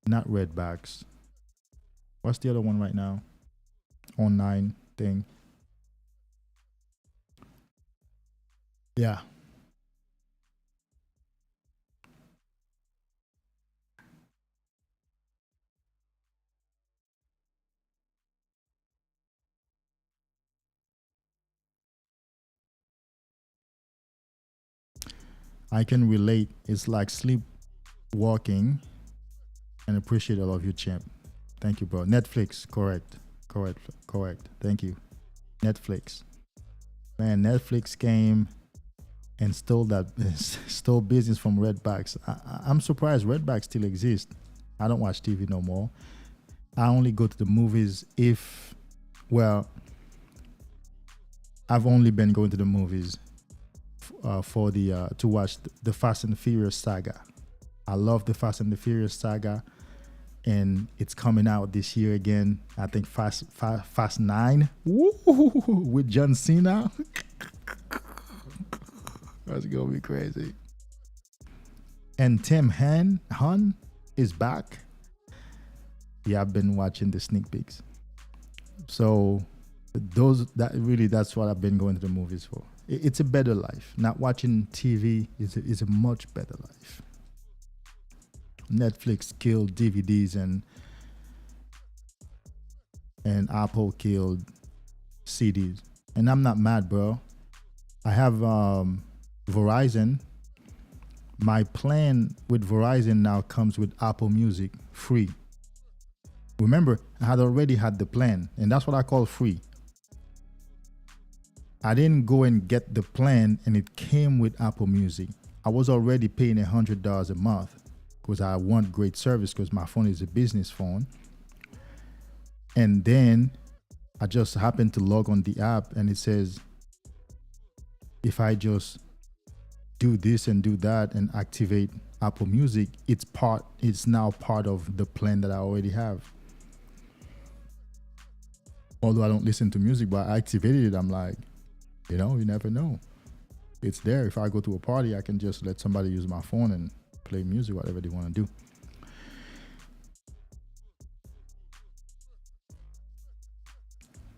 not Redbacks. What's the other one right now? Online thing. Yeah. I can relate. It's like sleepwalking, and appreciate all of you, champ. Thank you, bro. Netflix, correct. Thank you. Netflix. Man, Netflix came and stole business from Redbacks. I'm surprised Redbacks still exist. I don't watch TV no more. I only go to the movies if, well, I've only been going to the movies for the to watch the Fast and the Furious saga. I love the Fast and the Furious saga, and it's coming out this year again. I think Fast 9 with John Cena. That's gonna be crazy. And Tim Hun is back. Yeah, I've been watching the sneak peeks. So that's what I've been going to the movies for. It's a better life. Not watching TV is a much better life. Netflix killed DVDs and Apple killed CDs. And I'm not mad, bro. I have Verizon. My plan with Verizon now comes with Apple Music free. Remember, I had already had the plan, and that's what I call free. I didn't go and get the plan, and it came with Apple Music. I was already paying $100 a month because I want great service because my phone is a business phone. And then I just happened to log on the app, and it says, if I just do this and do that and activate Apple Music, it's now part of the plan that I already have. Although I don't listen to music, but I activated it. I'm like, you never know. It's there. If I go to a party, I can just let somebody use my phone and play music, whatever they want to do.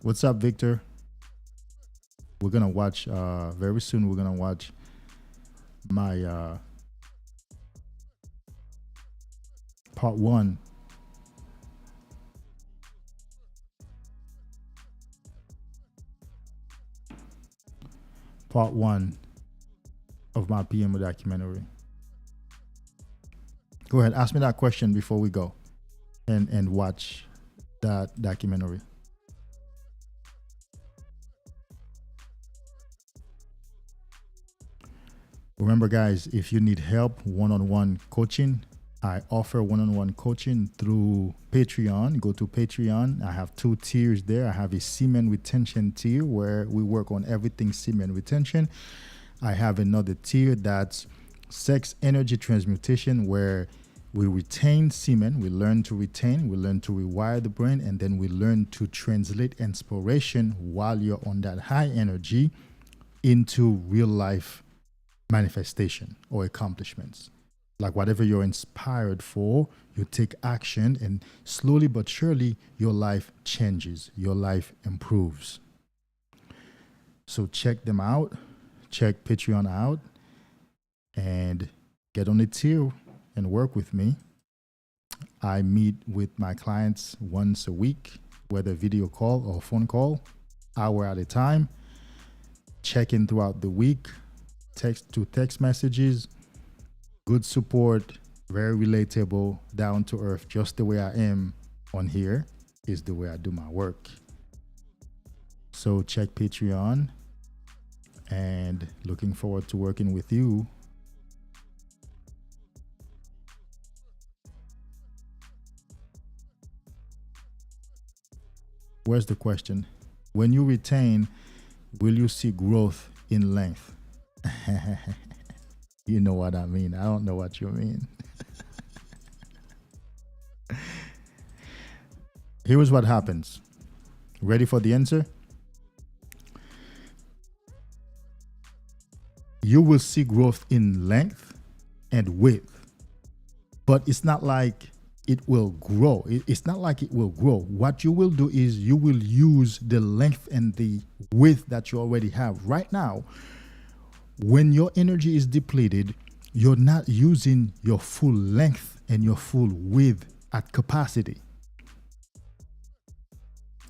What's up, Victor? We're gonna watch very soon. We're gonna watch my part 1. Part 1 of my PMO documentary. Go ahead, ask me that question before we go and watch that documentary. Remember, guys, if you need help, one-on-one coaching, I offer one-on-one coaching through Patreon. Go to Patreon. I have 2 tiers there. I have a Semen Retention tier where we work on everything semen retention. I have another tier that's Sex Energy Transmutation, where we retain semen. We learn to retain. We learn to rewire the brain. And then we learn to translate inspiration while you're on that high energy into real life manifestation or accomplishments. Like whatever you're inspired for, you take action, and slowly but surely your life changes, your life improves. So check them out, check Patreon out, and get on the tier and work with me. I meet with my clients once a week, whether video call or phone call, hour at a time. Check in throughout the week, text messages. Good support, very relatable, down to earth, just the way I am on here is the way I do my work. So check Patreon, and looking forward to working with you. Where's the question? When you retain, will you see growth in length? You know what I mean. I don't know what you mean. Here's what happens. Ready for the answer? You will see growth in length and width, but it's not like it will grow. It's not like it will grow. What you will do is you will use the length and the width that you already have right now. When your energy is depleted, you're not using your full length and your full width at capacity.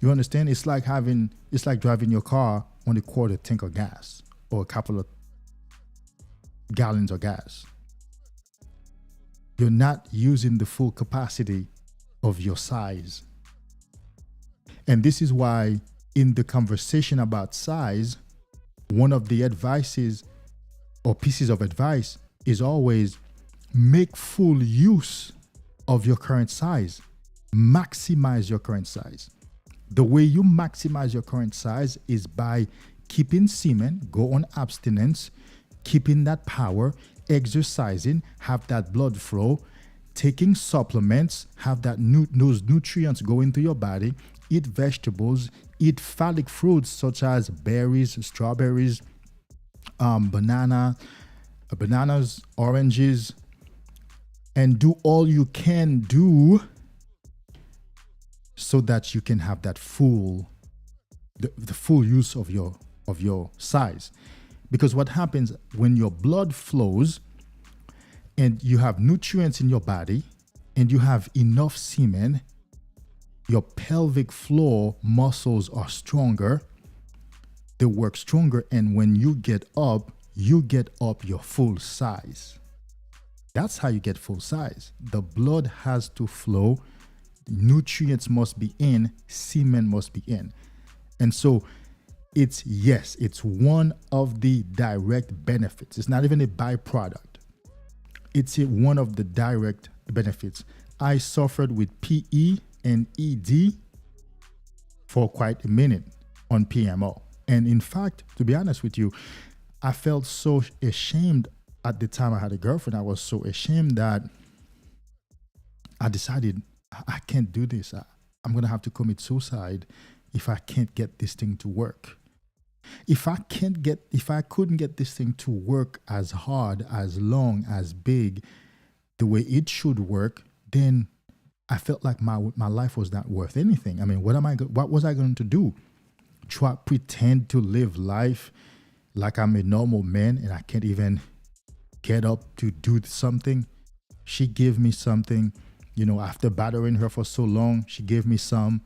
You understand? It's like driving your car on a quarter tank of gas or a couple of gallons of gas. You're not using the full capacity of your size. And this is why in the conversation about size, one of the advices or pieces of advice is always make full use of your current size. Maximize your current size. The way you maximize your current size is by keeping semen, go on abstinence, keeping that power, exercising, have that blood flow, taking supplements, have those nutrients go into your body, eat vegetables, eat phallic fruits such as berries, strawberries, bananas, oranges, and do all you can do so that you can have that the full use of your size. Because what happens when your blood flows and you have nutrients in your body and you have enough semen, your pelvic floor muscles are stronger, they work stronger, and when you get up your full size. That's how you get full size. The blood has to flow, nutrients must be in, semen must be in. And so it's one of the direct benefits. It's not even a byproduct. It's one of the direct benefits. I suffered with PE and ED for quite a minute on PMO. And in fact, to be honest with you, I felt so ashamed at the time I had a girlfriend. I was so ashamed that I decided I can't do this. I'm going to have to commit suicide if I can't get this thing to work. If I couldn't get this thing to work as hard, as long, as big, the way it should work, then I felt like my life was not worth anything. I mean, what was I going to do? try pretend to live life like I'm a normal man and I can't even get up to do something. She gave me something, after battering her for so long, she gave me some,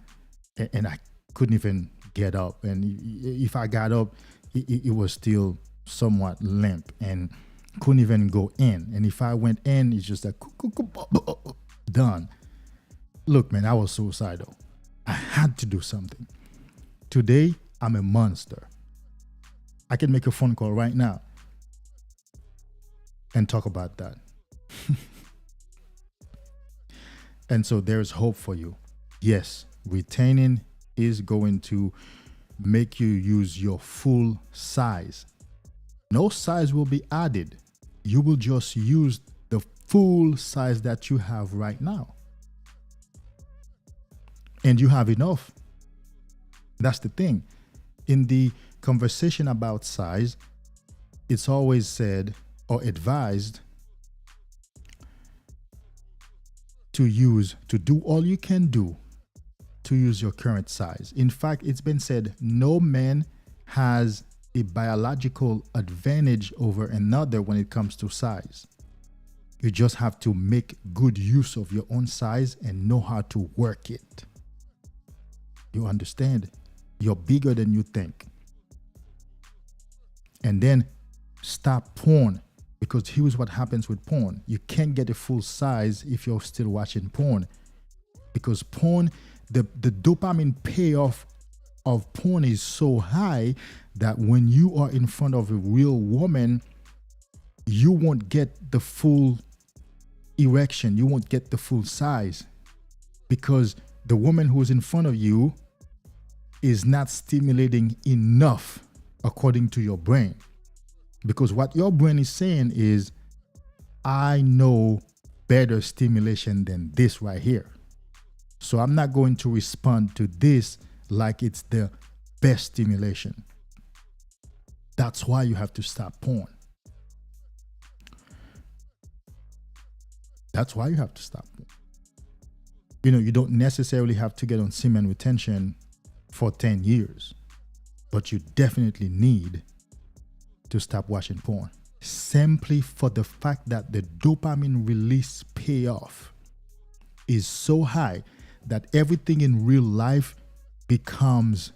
and I couldn't even get up. And if I got up, it was still somewhat limp and couldn't even go in. And if I went in, it's just like done. Look, man, I was suicidal. I had to do something. Today, I'm a monster. I can make a phone call right now and talk about that. And so there's hope for you. Yes, retaining is going to make you use your full size. No size will be added. You will just use the full size that you have right now. And you have enough. That's the thing. In the conversation about size, it's always said or advised to do all you can do to use your current size. In fact, it's been said no man has a biological advantage over another when it comes to size. You just have to make good use of your own size and know how to work it. You understand? You're bigger than you think. And then stop porn. Because here's what happens with porn. You can't get a full size if you're still watching porn. Because porn, the dopamine payoff of porn is so high that when you are in front of a real woman, you won't get the full erection. You won't get the full size. Because the woman who's in front of you is not stimulating enough according to your brain. Because what your brain is saying is, I know better stimulation than this right here. So I'm not going to respond to this like it's the best stimulation. That's why you have to stop porn. That's why you have to stop porn. You don't necessarily have to get on semen retention for 10 years, but you definitely need to stop watching porn, simply for the fact that the dopamine release payoff is so high that everything in real life becomes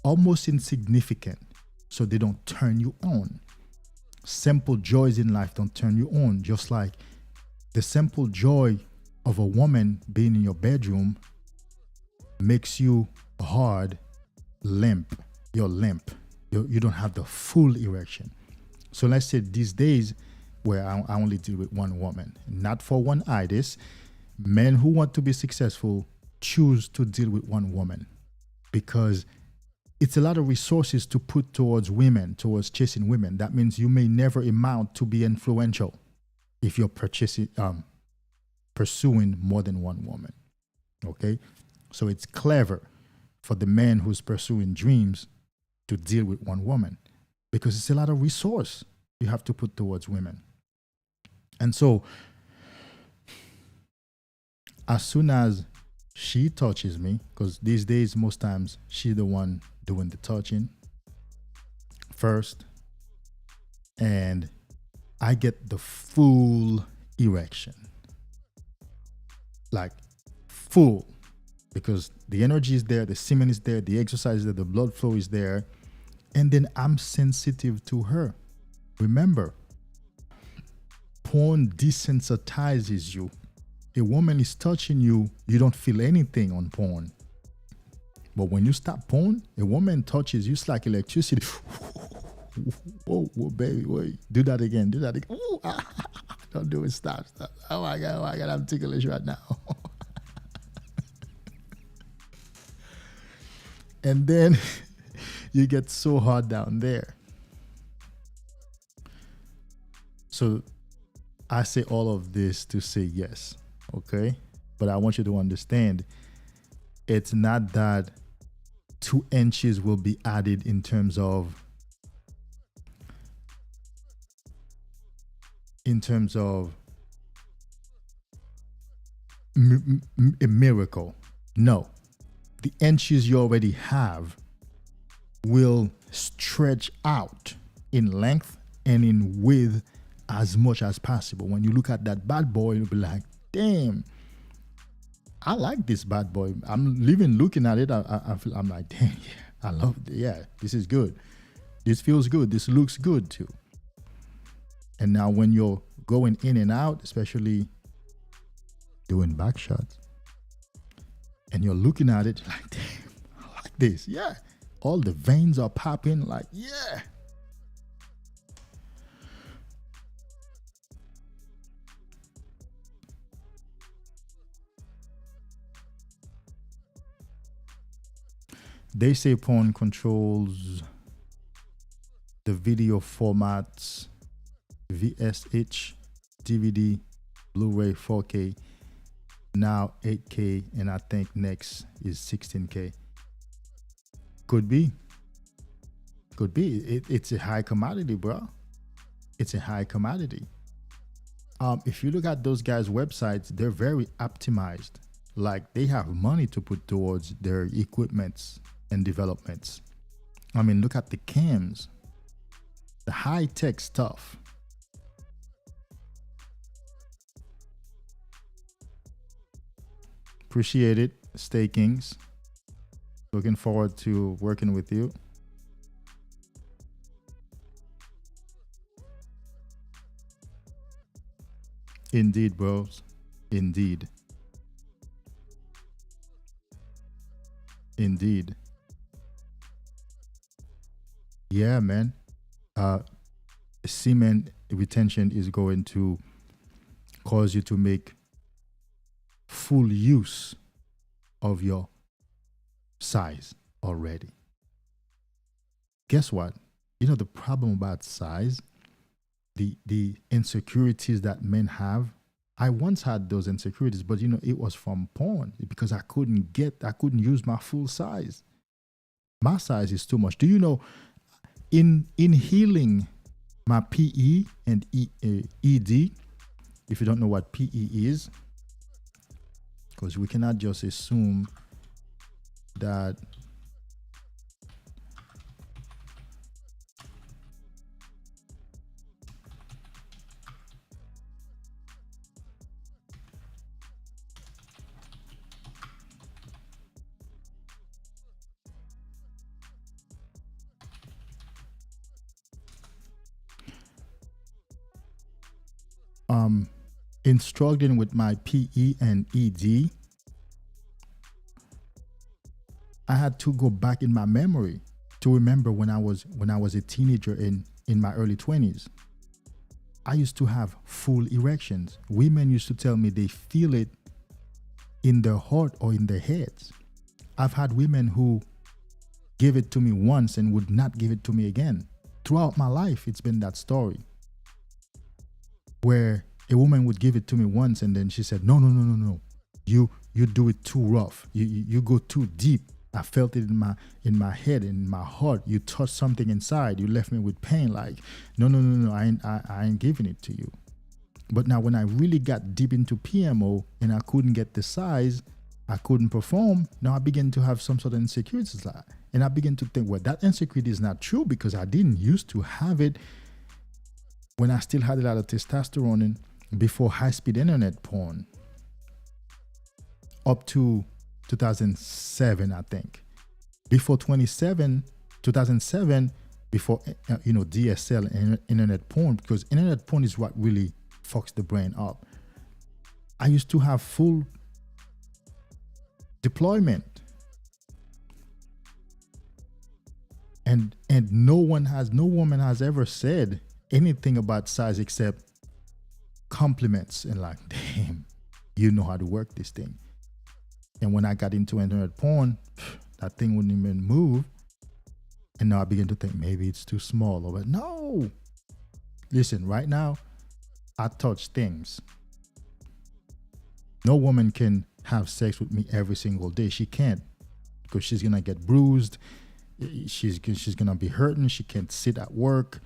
almost insignificant, so they don't turn you on. Simple joys in life don't turn you on, just like the simple joy of a woman being in your bedroom makes you hard, limp. You're limp. You don't have the full erection. So let's say these days where I only deal with one woman, not for one itis. Men who want to be successful choose to deal with one woman because it's a lot of resources to put towards women, towards chasing women. That means you may never amount to be influential if you're pursuing more than one woman. Okay? So it's clever for the man who's pursuing dreams to deal with one woman because it's a lot of resource you have to put towards women. And so as soon as she touches me, because these days most times she's the one doing the touching first, and I get the full erection, like full, because the energy is there, the semen is there, the exercise is there, the blood flow is there, and then I'm sensitive to her. Remember, porn desensitizes you. A woman is touching you, you don't feel anything on porn. But when you stop porn, a woman touches you, it's like electricity. Whoa, baby, wait, do that again, do that again. Ooh, don't do it, stop. Oh my God, I'm ticklish right now. And then you get so hard down there. So I say all of this to say yes, okay? But I want you to understand, it's not that 2 inches will be added in terms of a miracle. No, the inches you already have will stretch out in length and in width as much as possible. When you look at that bad boy, you'll be like, damn, I like this bad boy. I'm living looking at it. I'm like, damn, yeah, I love it. Yeah, this is good. This feels good. This looks good too. And now when you're going in and out, especially doing back shots, and you're looking at it, like, damn, I like this. Yeah. All the veins are popping, like, yeah. They say porn controls the video formats VSH, DVD, Blu-ray, 4K, now 8K, and I think next is 16K. Could be. Could be. It's a high commodity, bro. It's a high commodity. If you look at those guys' websites, they're very optimized. Like, they have money to put towards their equipments and developments. I mean, look at the cams, the high-tech stuff. Appreciate it. Stay kings. Looking forward to working with you. Indeed, bros. Indeed. Indeed. Yeah, man. Semen retention is going to cause you to make full use of your size already. Guess what? You know the problem about size, the insecurities that men have. I once had those insecurities, but you know, it was from porn because I couldn't use my full size. My size is too much. Do you know, in healing my PE and ED, if you don't know what PE is, because we cannot just assume that in struggling with my PE and ED, I had to go back in my memory to remember when I was a teenager in my early 20s. I used to have full erections. Women used to tell me they feel it in their heart or in their heads. I've had women who gave it to me once and would not give it to me again. Throughout my life, it's been that story where a woman would give it to me once and then she said, no. You do it too rough. You go too deep. I felt it in my head, in my heart. You touched something inside. You left me with pain. Like, no. I ain't giving it to you. But now when I really got deep into PMO and I couldn't get the size, I couldn't perform. Now I began to have some sort of insecurities. And I began to think, well, that insecurity is not true because I didn't used to have it when I still had a lot of testosterone and before high-speed internet porn. Up to 2007, I think. Before 2007, before DSL and internet porn, because internet porn is what really fucks the brain up. I used to have full deployment, and no woman has ever said anything about size except compliments and like, damn, you know how to work this thing. And when I got into internet porn, that thing wouldn't even move. And now I begin to think maybe it's too small. But no. Listen, right now, I touch things. No woman can have sex with me every single day. She can't, because she's going to get bruised. She's going to be hurting. She can't sit at work.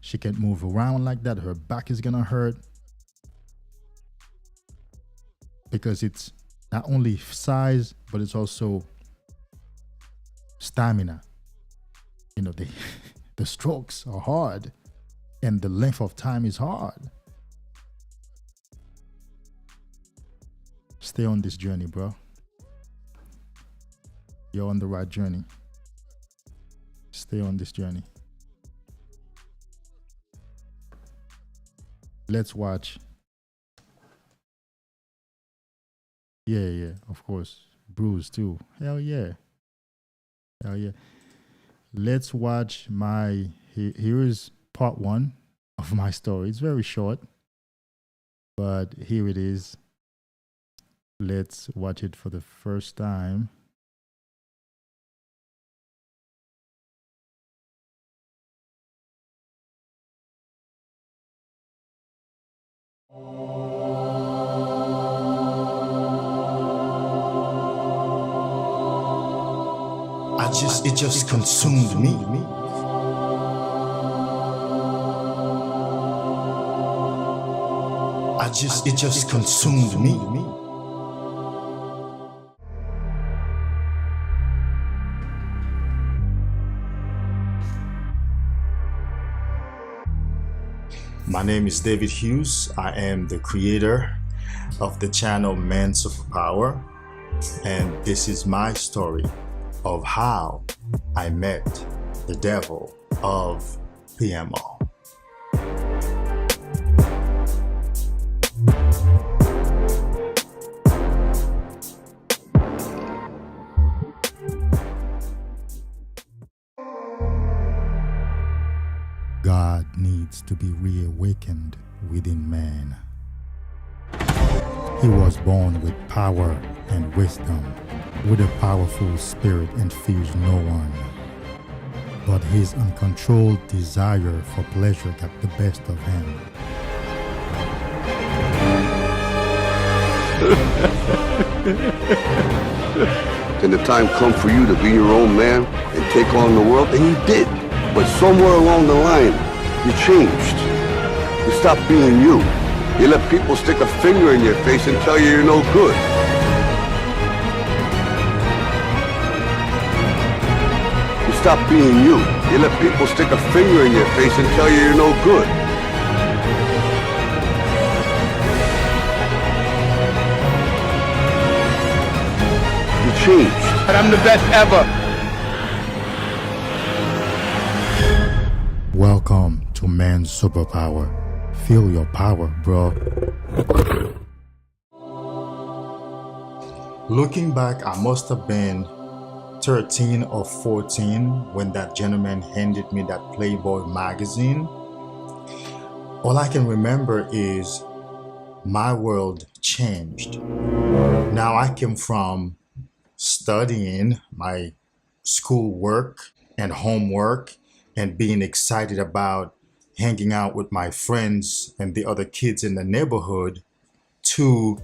She can't move around like that. Her back is going to hurt. Because it's not only size, but it's also stamina. The the strokes are hard, and the length of time is hard. Stay on this journey, bro. You're on the right journey. Stay on this journey. Let's watch. Yeah, of course. Bruce too. Hell yeah. Let's watch here is part 1 of my story. It's very short, but here it is. Let's watch it for the first time. It just consumed me. It just consumed me. My name is David Hughes. I am the creator of the channel Superpower, and this is my story of how I met the Devil of PMO. God needs to be reawakened within man. He was born with power and wisdom, with a powerful spirit, and fears no one. But his uncontrolled desire for pleasure got the best of him. When the time come for you to be your own man and take on the world, and you did. But somewhere along the line, you changed. You stopped being you. You let people stick a finger in your face and tell you you're no good. You stopped being you. You let people stick a finger in your face and tell you you're no good. You changed. But I'm the best ever. Welcome to Man's Superpower. Feel your power, bro. Looking back, I must have been 13 or 14 when that gentleman handed me that Playboy magazine. All I can remember is my world changed. Now I came from studying my schoolwork and homework and being excited about hanging out with my friends and the other kids in the neighborhood to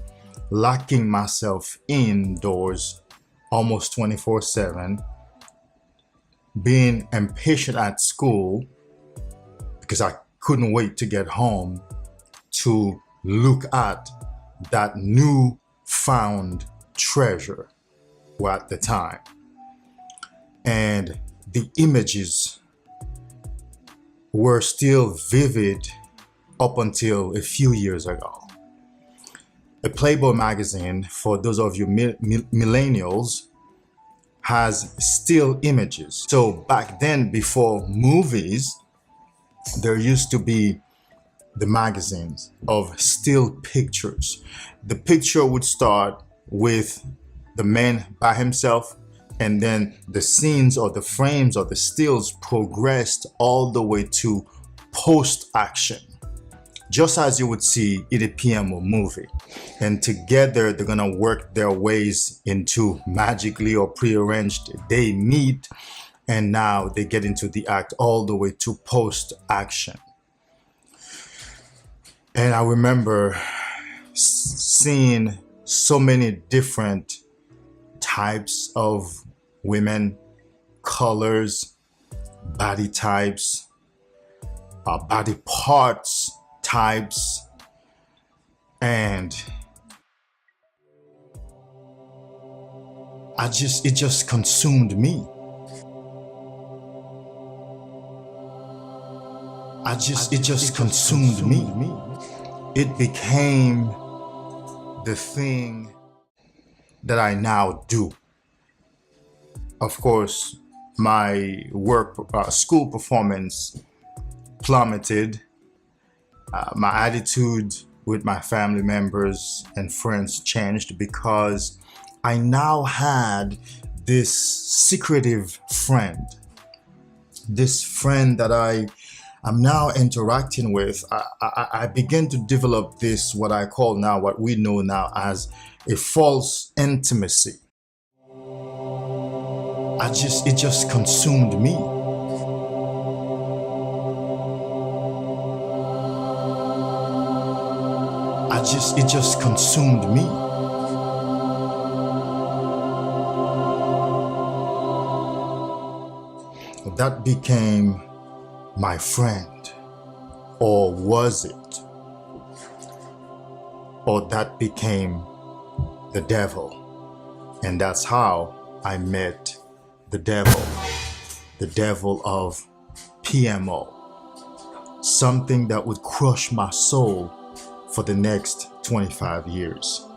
locking myself indoors almost 24/7, being impatient at school because I couldn't wait to get home to look at that new found treasure at the time. And the images were still vivid up until a few years ago. A Playboy magazine, for those of you millennials, has still images. So back then, before movies, there used to be the magazines of still pictures. The picture would start with the man by himself, and then the scenes or the frames or the stills progressed all the way to post-action, just as you would see in a PMO movie. And together they're gonna work their ways into magically or prearranged. They meet and now they get into the act all the way to post-action. And I remember seeing so many different types of women, colors, body types, body parts types, and it just consumed me. it just consumed me. It became the thing that I now do. Of course, my school performance plummeted. My attitude with my family members and friends changed because I now had this secretive friend, this friend that I am now interacting with. I begin to develop this, what I call now, what we know now as a false intimacy. It just consumed me. It just consumed me. That became my friend, or was it? Or that became the devil. And that's how I met the devil of PMO. Something that would crush my soul for the next 25 years.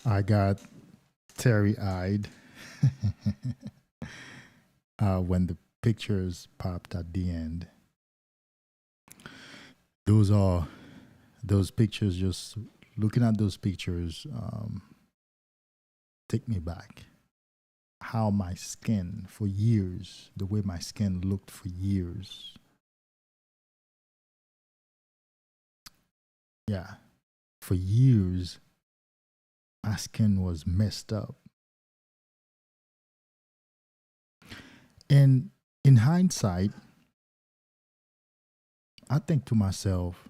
I got teary-eyed when the pictures popped at the end. Those pictures, just looking at those pictures, take me back. How my skin, for years, the way my skin looked for years. Yeah, for years, my skin was messed up. And in hindsight, I think to myself,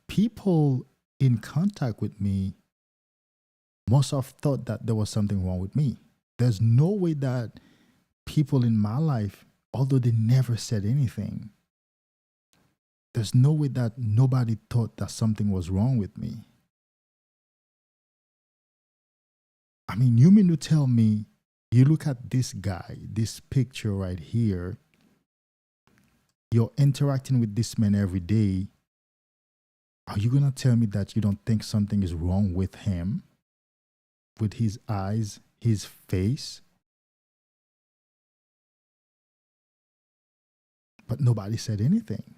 people in contact with me must have thought that there was something wrong with me. There's no way that people in my life, although they never said anything, there's no way that nobody thought that something was wrong with me. I mean, you mean to tell me, you look at this guy, this picture right here, you're interacting with this man every day. Are you going to tell me that you don't think something is wrong with him? With his eyes, his face? But nobody said anything.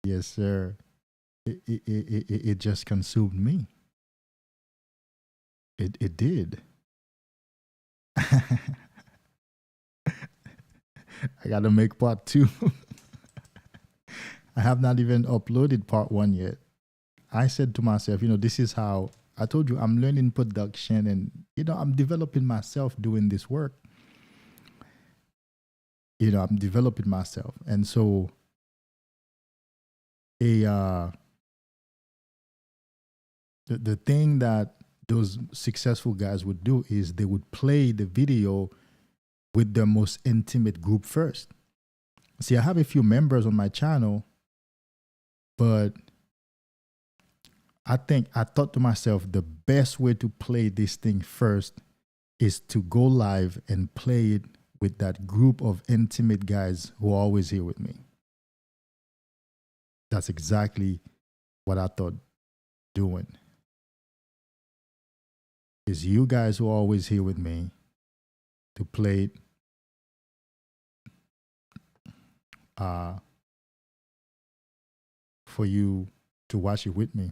Yes, sir. It just consumed me. It did. I gotta make part 2. I have not even uploaded part 1 yet. I said to myself, this is how I told you I'm learning production, and I'm developing myself doing this work. I'm developing myself. And so the thing that those successful guys would do is they would play the video with their most intimate group first. See, I have a few members on my channel, but I thought to myself, the best way to play this thing first is to go live and play it with that group of intimate guys who are always here with me. That's exactly what I thought doing. It's you guys who are always here with me to play it for you to watch it with me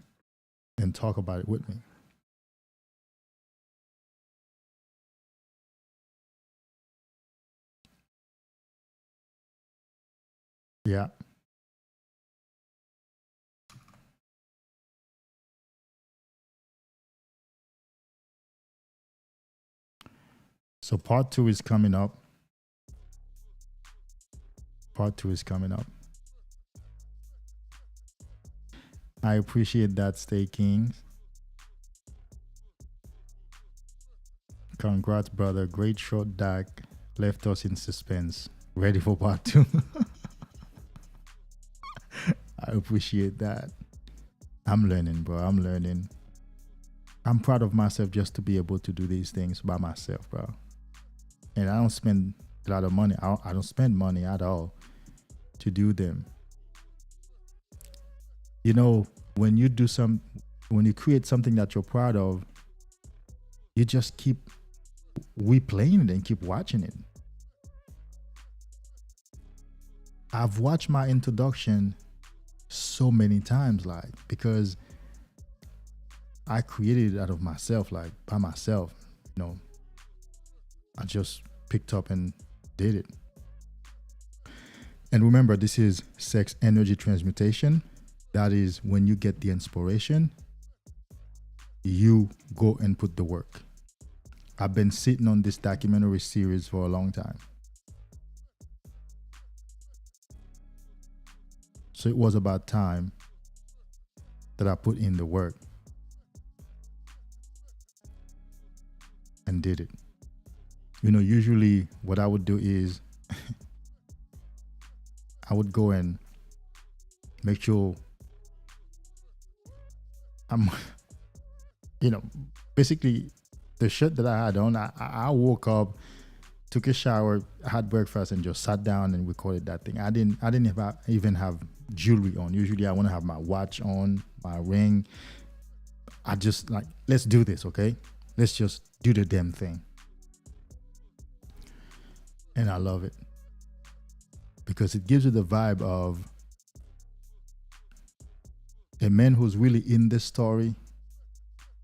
and talk about it with me. Yeah. So part 2 is coming up. Part 2 is coming up. I appreciate that, Stay Kings. Congrats, brother. Great short Dak. Left us in suspense. Ready for part 2. I appreciate that. I'm learning, bro. I'm learning. I'm proud of myself just to be able to do these things by myself, bro. And I don't spend a lot of money. I don't spend money at all to do them. You know, when you create something that you're proud of, you just keep replaying it and keep watching it. I've watched my introduction so many times, like, because I created it out of myself, like by myself, you know. I just picked up and did it. And remember, this is Sex Energy Transmutation. That is when you get the inspiration, you go and put the work. I've been sitting on this documentary series for a long time. So it was about time that I put in the work and did it. You know, usually what I would do is I would go and make sure I'm, you know, basically the shirt that I had on, I woke up, took a shower, had breakfast, and just sat down and recorded that thing. I didn't even have jewelry on. Usually I want to have my watch on, my ring. I just like, let's do this, okay? Let's just do the damn thing. And I love it because it gives you the vibe of a man who's really in this story,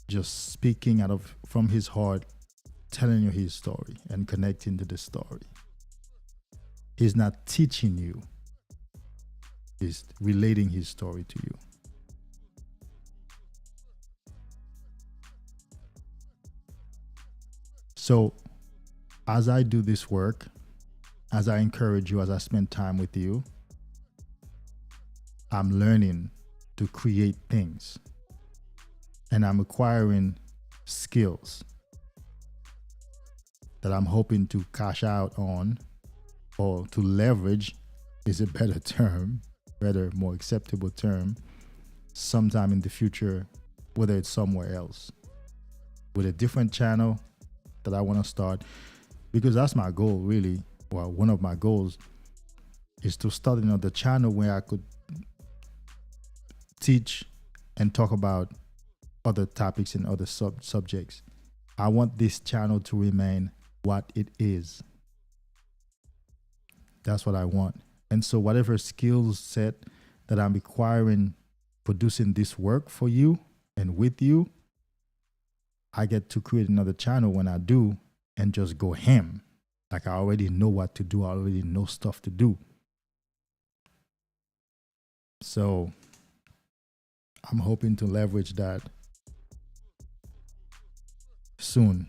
just speaking from his heart, telling you his story and connecting to the story. He's not teaching you, he's relating his story to you. So as I do this work, as I encourage you, as I spend time with you, I'm learning to create things and I'm acquiring skills that I'm hoping to cash out on, or to leverage is a better term, more acceptable term, sometime in the future, whether it's somewhere else, with a different channel that I want to start, because that's my goal, really. Well, one of my goals is to start another channel where I could teach and talk about other topics and other subjects. I want this channel to remain what it is. That's what I want. And so whatever skill set that I'm acquiring producing this work for you and with you, I get to create another channel when I do and just go ham. Like I already know what to do. I already know stuff to do. So I'm hoping to leverage that soon.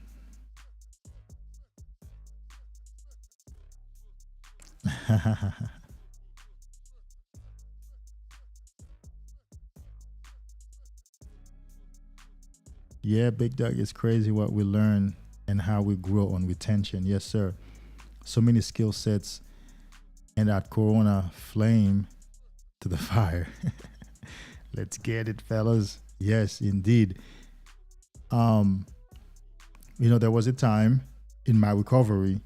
Yeah, Big Dog, it's crazy what we learn and how we grow on retention. Yes, sir. So many skill sets and that Corona flame to the fire. Let's get it, fellas. Yes, indeed. You know, there was a time in my recovery,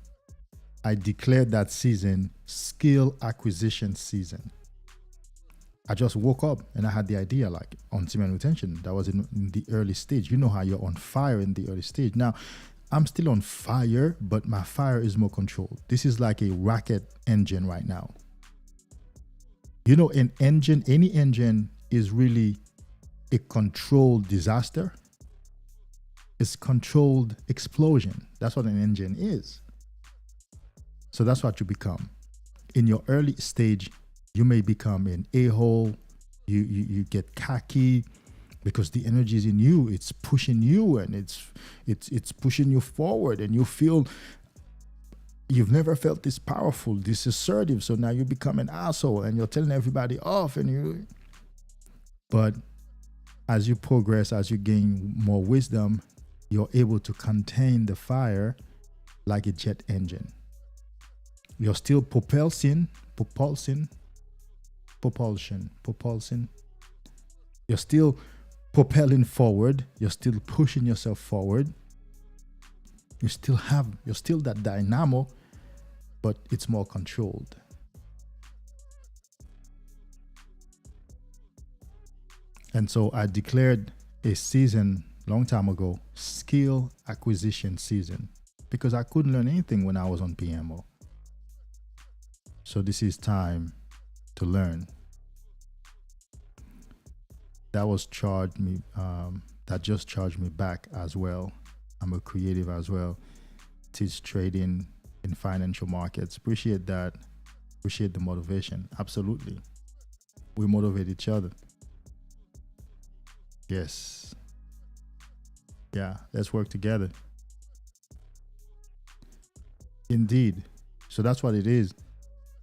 I declared that season skill acquisition season. I just woke up and I had the idea, like on semen retention. That was in the early stage. You know how you're on fire in the early stage. Now, I'm still on fire, but my fire is more controlled. This is like a rocket engine right now. You know, an engine, any engine is really a controlled disaster. It's controlled explosion. That's what an engine is. So that's what you become. In your early stage, you may become an a-hole. You get cocky because the energy is in you. It's pushing you, and it's pushing you forward, and you feel you've never felt this powerful, this assertive. So now you become an asshole, and you're telling everybody off, but as you progress, as you gain more wisdom, you're able to contain the fire like a jet engine. You're still propulsion. You're still propelling forward. You're still pushing yourself forward. You're still that dynamo, but it's more controlled. And so I declared a season long time ago, skill acquisition season, because I couldn't learn anything when I was on PMO. So this is time to learn. That just charged me back as well. I'm a creative as well. Teach trading in financial markets. Appreciate that. Appreciate the motivation. Absolutely. We motivate each other. Yes. Yeah, let's work together. Indeed. So that's what it is.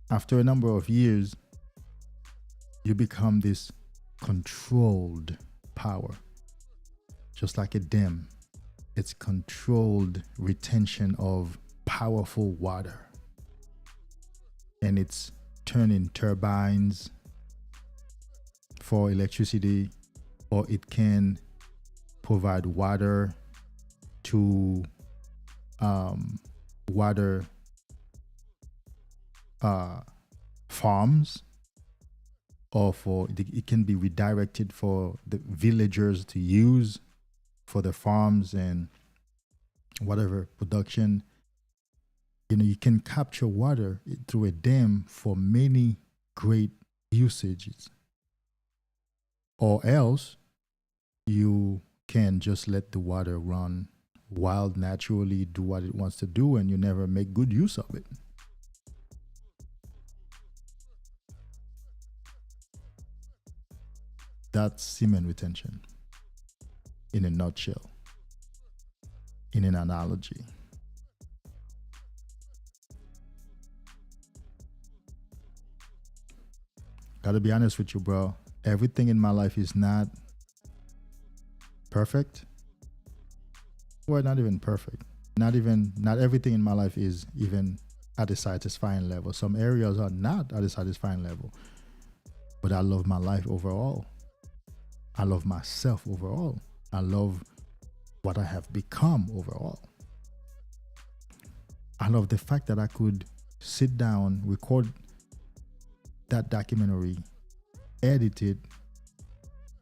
After a number of years, you become this controlled power. Just like a dam. It's controlled retention of powerful water. And it's turning turbines for electricity, or it can provide water to farms, or it can be redirected for the villagers to use for the farms and whatever production. You know, you can capture water through a dam for many great usages. Or else you can just let the water run wild, naturally do what it wants to do, and you never make good use of it. That's semen retention in a nutshell, in an analogy. Gotta be honest with you, bro. Everything in my life is not perfect. Well, not even perfect. Not everything in my life is even at a satisfying level. Some areas are not at a satisfying level. But I love my life overall. I love myself overall. I love what I have become overall. I love the fact that I could sit down, record that documentary, edit it,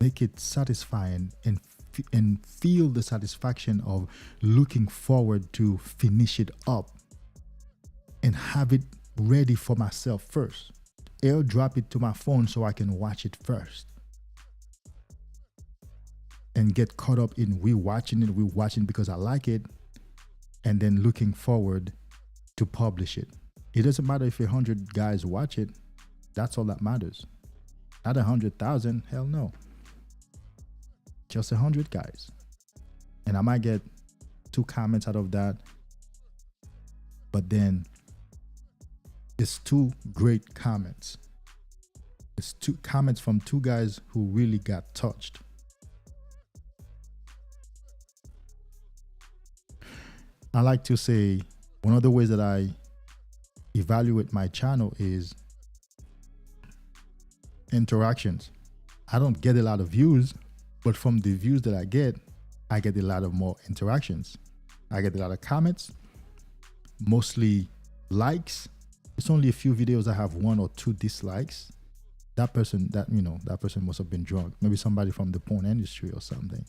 make it satisfying, and feel the satisfaction of looking forward to finish it up and have it ready for myself first. Airdrop it to my phone so I can watch it first. And get caught up in rewatching because I like it, and then looking forward to publish it. It doesn't matter if 100 guys watch it. That's all that matters. Not 100,000, hell no. Just 100 guys. And I might get 2 comments out of that. But then it's 2 great comments. It's 2 comments from 2 guys who really got touched. I like to say one of the ways that I evaluate my channel is interactions. I don't get a lot of views, but from the views that I get a lot of more interactions. I get a lot of comments, mostly likes. It's only a few videos I have 1 or 2 dislikes, that person, that person must have been drunk. Maybe somebody from the porn industry or something.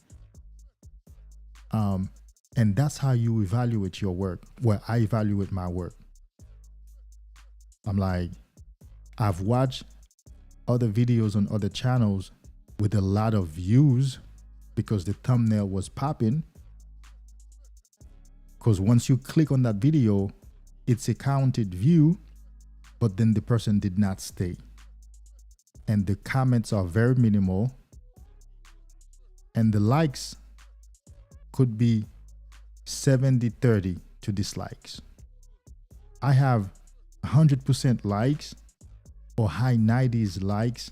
And that's how you evaluate your work. Well, I evaluate my work. I'm like, I've watched other videos on other channels with a lot of views because the thumbnail was popping. Because once you click on that video, it's a counted view, but then the person did not stay. And the comments are very minimal. And the likes could be 70-30 to dislikes. I have 100% likes or high 90s likes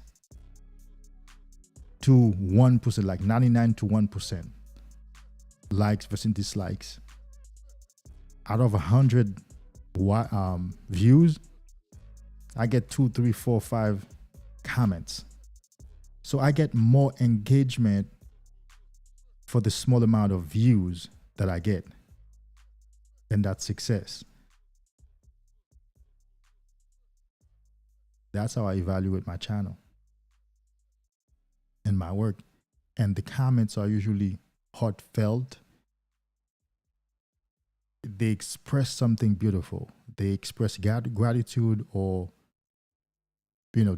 to 1%, like 99 to 1% likes versus dislikes. Out of 100 views, I get 2, 3, 4, 5 comments. So I get more engagement for the small amount of views that I get. And that's success. That's how I evaluate my channel and my work. And the comments are usually heartfelt. They express something beautiful. They express gratitude or,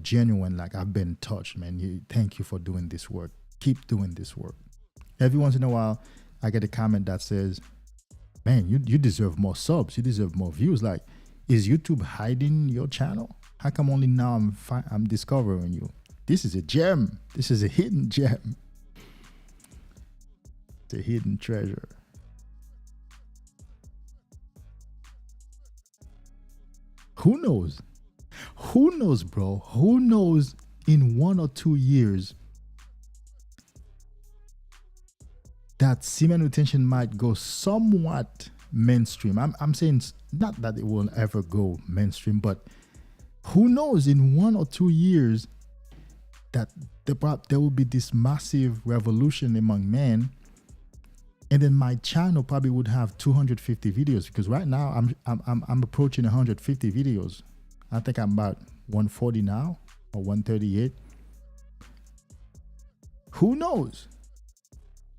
genuine, like, I've been touched, man. Thank you for doing this work. Keep doing this work. Every once in a while, I get a comment that says, man, you deserve more subs. You deserve more views. Like, is YouTube hiding your channel? How come only now I'm discovering you? This is a gem. This is a hidden gem. It's a hidden treasure. Who knows? Who knows, bro? Who knows in 1 or 2 years that semen retention might go somewhat mainstream. I'm saying not that it will ever go mainstream, but who knows in 1 or 2 years that there will be this massive revolution among men, and then my channel probably would have 250 videos, because right now I'm approaching 150 videos. I think I'm about 140 now or 138. Who knows?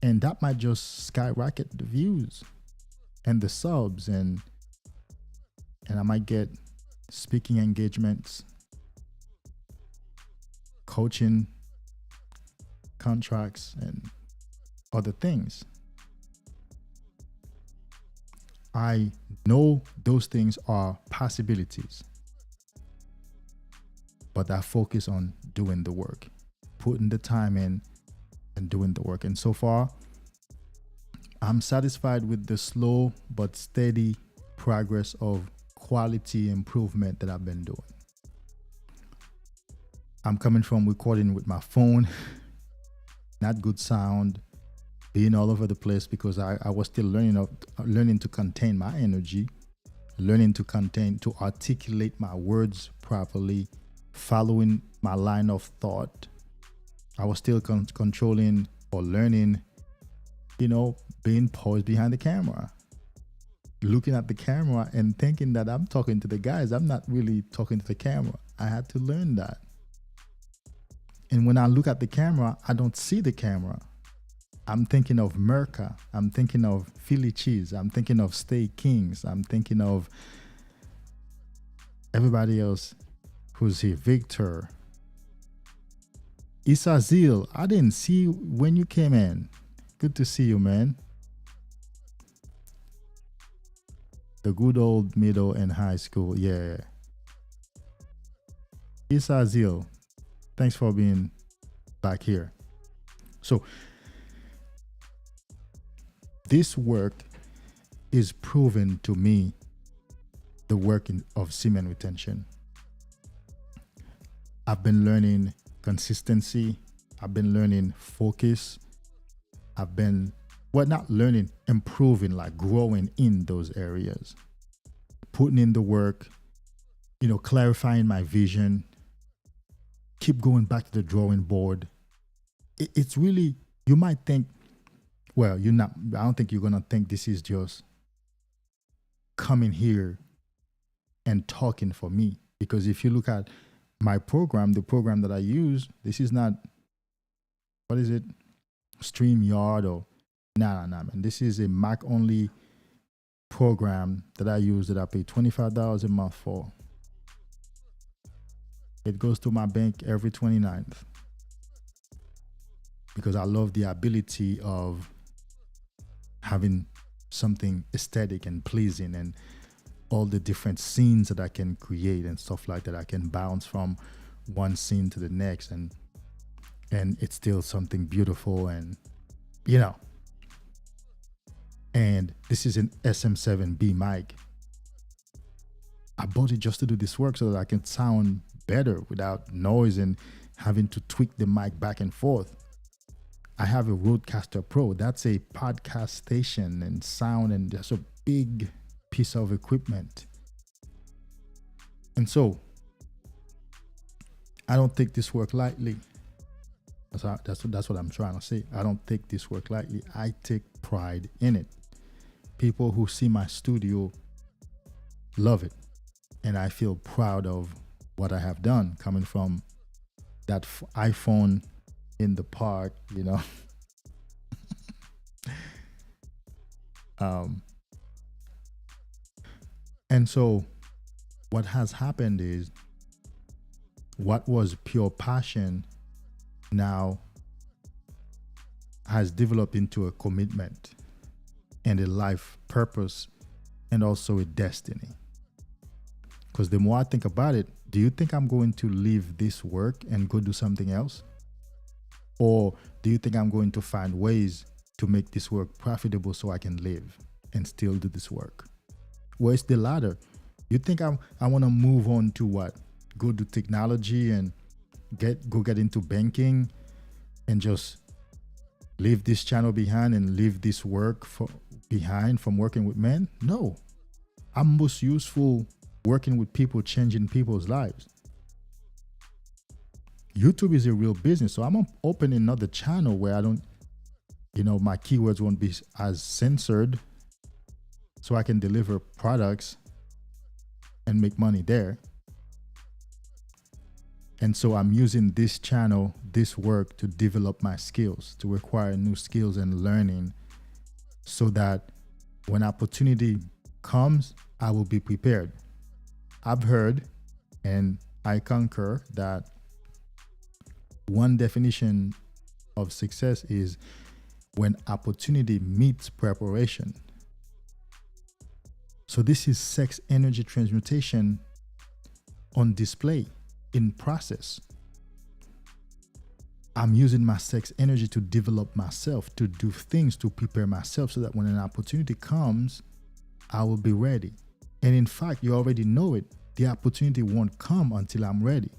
And that might just skyrocket the views and the subs, and I might get speaking engagements, coaching contracts, and other things. I know those things are possibilities, but I focus on doing the work, putting the time in and doing the work. And so far, I'm satisfied with the slow but steady progress of quality improvement that I've been doing. I'm coming from recording with my phone, not good sound, being all over the place, because I was still learning to contain my energy, learning to articulate my words properly, following my line of thought. I was still controlling or learning, being paused behind the camera, looking at the camera and thinking that I'm talking to the guys. I'm not really talking to the camera. I had to learn that. And when I look at the camera, I don't see the camera. I'm thinking of Merca. I'm thinking of Philly cheese. I'm thinking of Steak Kings. I'm thinking of everybody else who's here. Victor. Isazil, I didn't see you when you came in. Good to see you, man. The good old middle and high school. Yeah. Isazil, thanks for being back here. So, this work is proven to me the work of semen retention. I've been learning consistency. I've been learning focus. I've been, not learning, improving, like growing in those areas. Putting in the work, clarifying my vision. Keep going back to the drawing board. It's really, you might think, I don't think you're going to think this is just coming here and talking for me. Because if you look at my program, the program that I use, this is not, what is it? StreamYard or, nah, man. This is a Mac only program that I use that I pay $25 a month for. It goes to my bank every 29th because I love the ability of having something aesthetic and pleasing and all the different scenes that I can create and stuff like that. I can bounce from one scene to the next and it's still something beautiful and, you know. And this is an SM7B mic. I bought it just to do this work so that I can sound better without noise and having to tweak the mic back and forth. I have a Rodecaster Pro. That's a podcast station and sound, and that's a big piece of equipment. And so I don't take this work lightly. That's what I'm trying to say. I don't take this work lightly. I take pride in it. People who see my studio love it. And I feel proud of what I have done, coming from that iPhone in the park, you know. And so what has happened is what was pure passion now has developed into a commitment and a life purpose and also a destiny. Because the more I think about it, do you think I'm going to leave this work and go do something else? Or do you think I'm going to find ways to make this work profitable so I can live and still do this work? Where's the latter? You think I want to move on to what? Go do technology and get into banking and just leave this channel behind and leave this work behind from working with men? No. I'm most useful working with people, changing people's lives. YouTube is a real business, so I'm opening another channel where I don't, my keywords won't be as censored, so I can deliver products and make money there. And so I'm using this channel, this work, to develop my skills, to acquire new skills and learning, so that when opportunity comes, I will be prepared. I've heard, and I concur, that one definition of success is when opportunity meets preparation. So this is sex energy transmutation on display, in process. I'm using my sex energy to develop myself, to do things, to prepare myself so that when an opportunity comes, I will be ready. And in fact, you already know it. The opportunity won't come until I'm ready.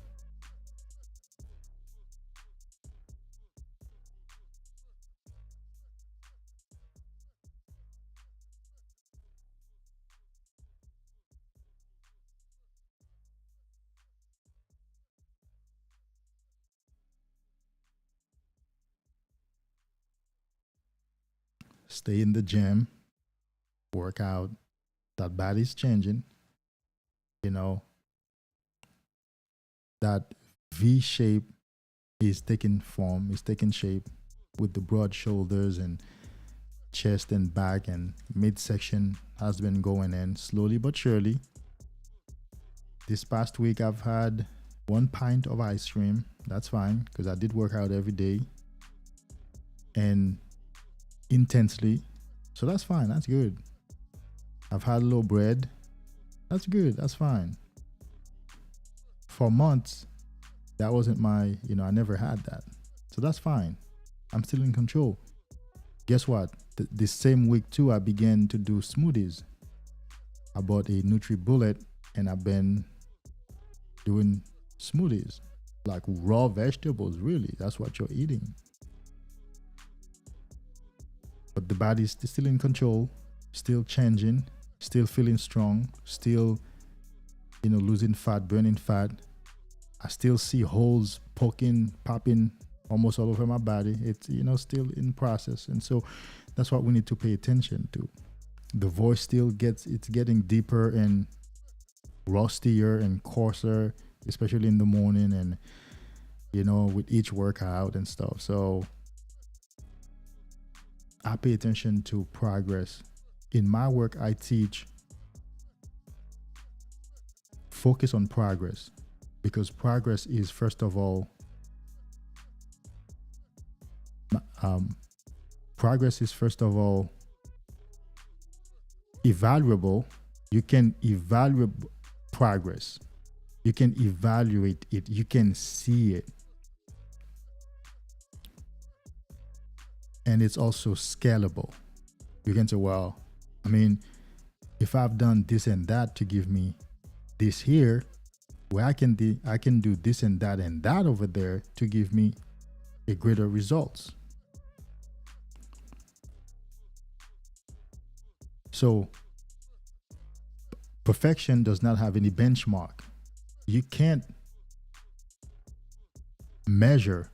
Stay in the gym, work out, that body's changing, that V shape is taking form, is taking shape with the broad shoulders and chest and back, and midsection has been going in slowly but surely. This past week I've had 1 pint of ice cream. That's fine because I did work out every day and intensely, so that's fine, that's good. I've had a little bread. That's good, that's fine. For months, that wasn't my, I never had that. So that's fine. I'm still in control. Guess what? This same week too, I began to do smoothies. I bought a NutriBullet and I've been doing smoothies, like raw vegetables, really. That's what you're eating. But the body's still in control, still changing, still feeling strong, still, losing fat, burning fat. I still see holes popping almost all over my body. It's, still in process. And so that's what we need to pay attention to. The voice still it's getting deeper and rustier and coarser especially in the morning and, with each workout and stuff. So I pay attention to progress. In my work, I teach focus on progress, because progress is first of all evaluable. You can evaluate progress. You can evaluate it. You can see it. And it's also scalable. You can say, well, if I've done this and that to give me this here, where I can do this and that over there to give me a greater results. So perfection does not have any benchmark. You can't measure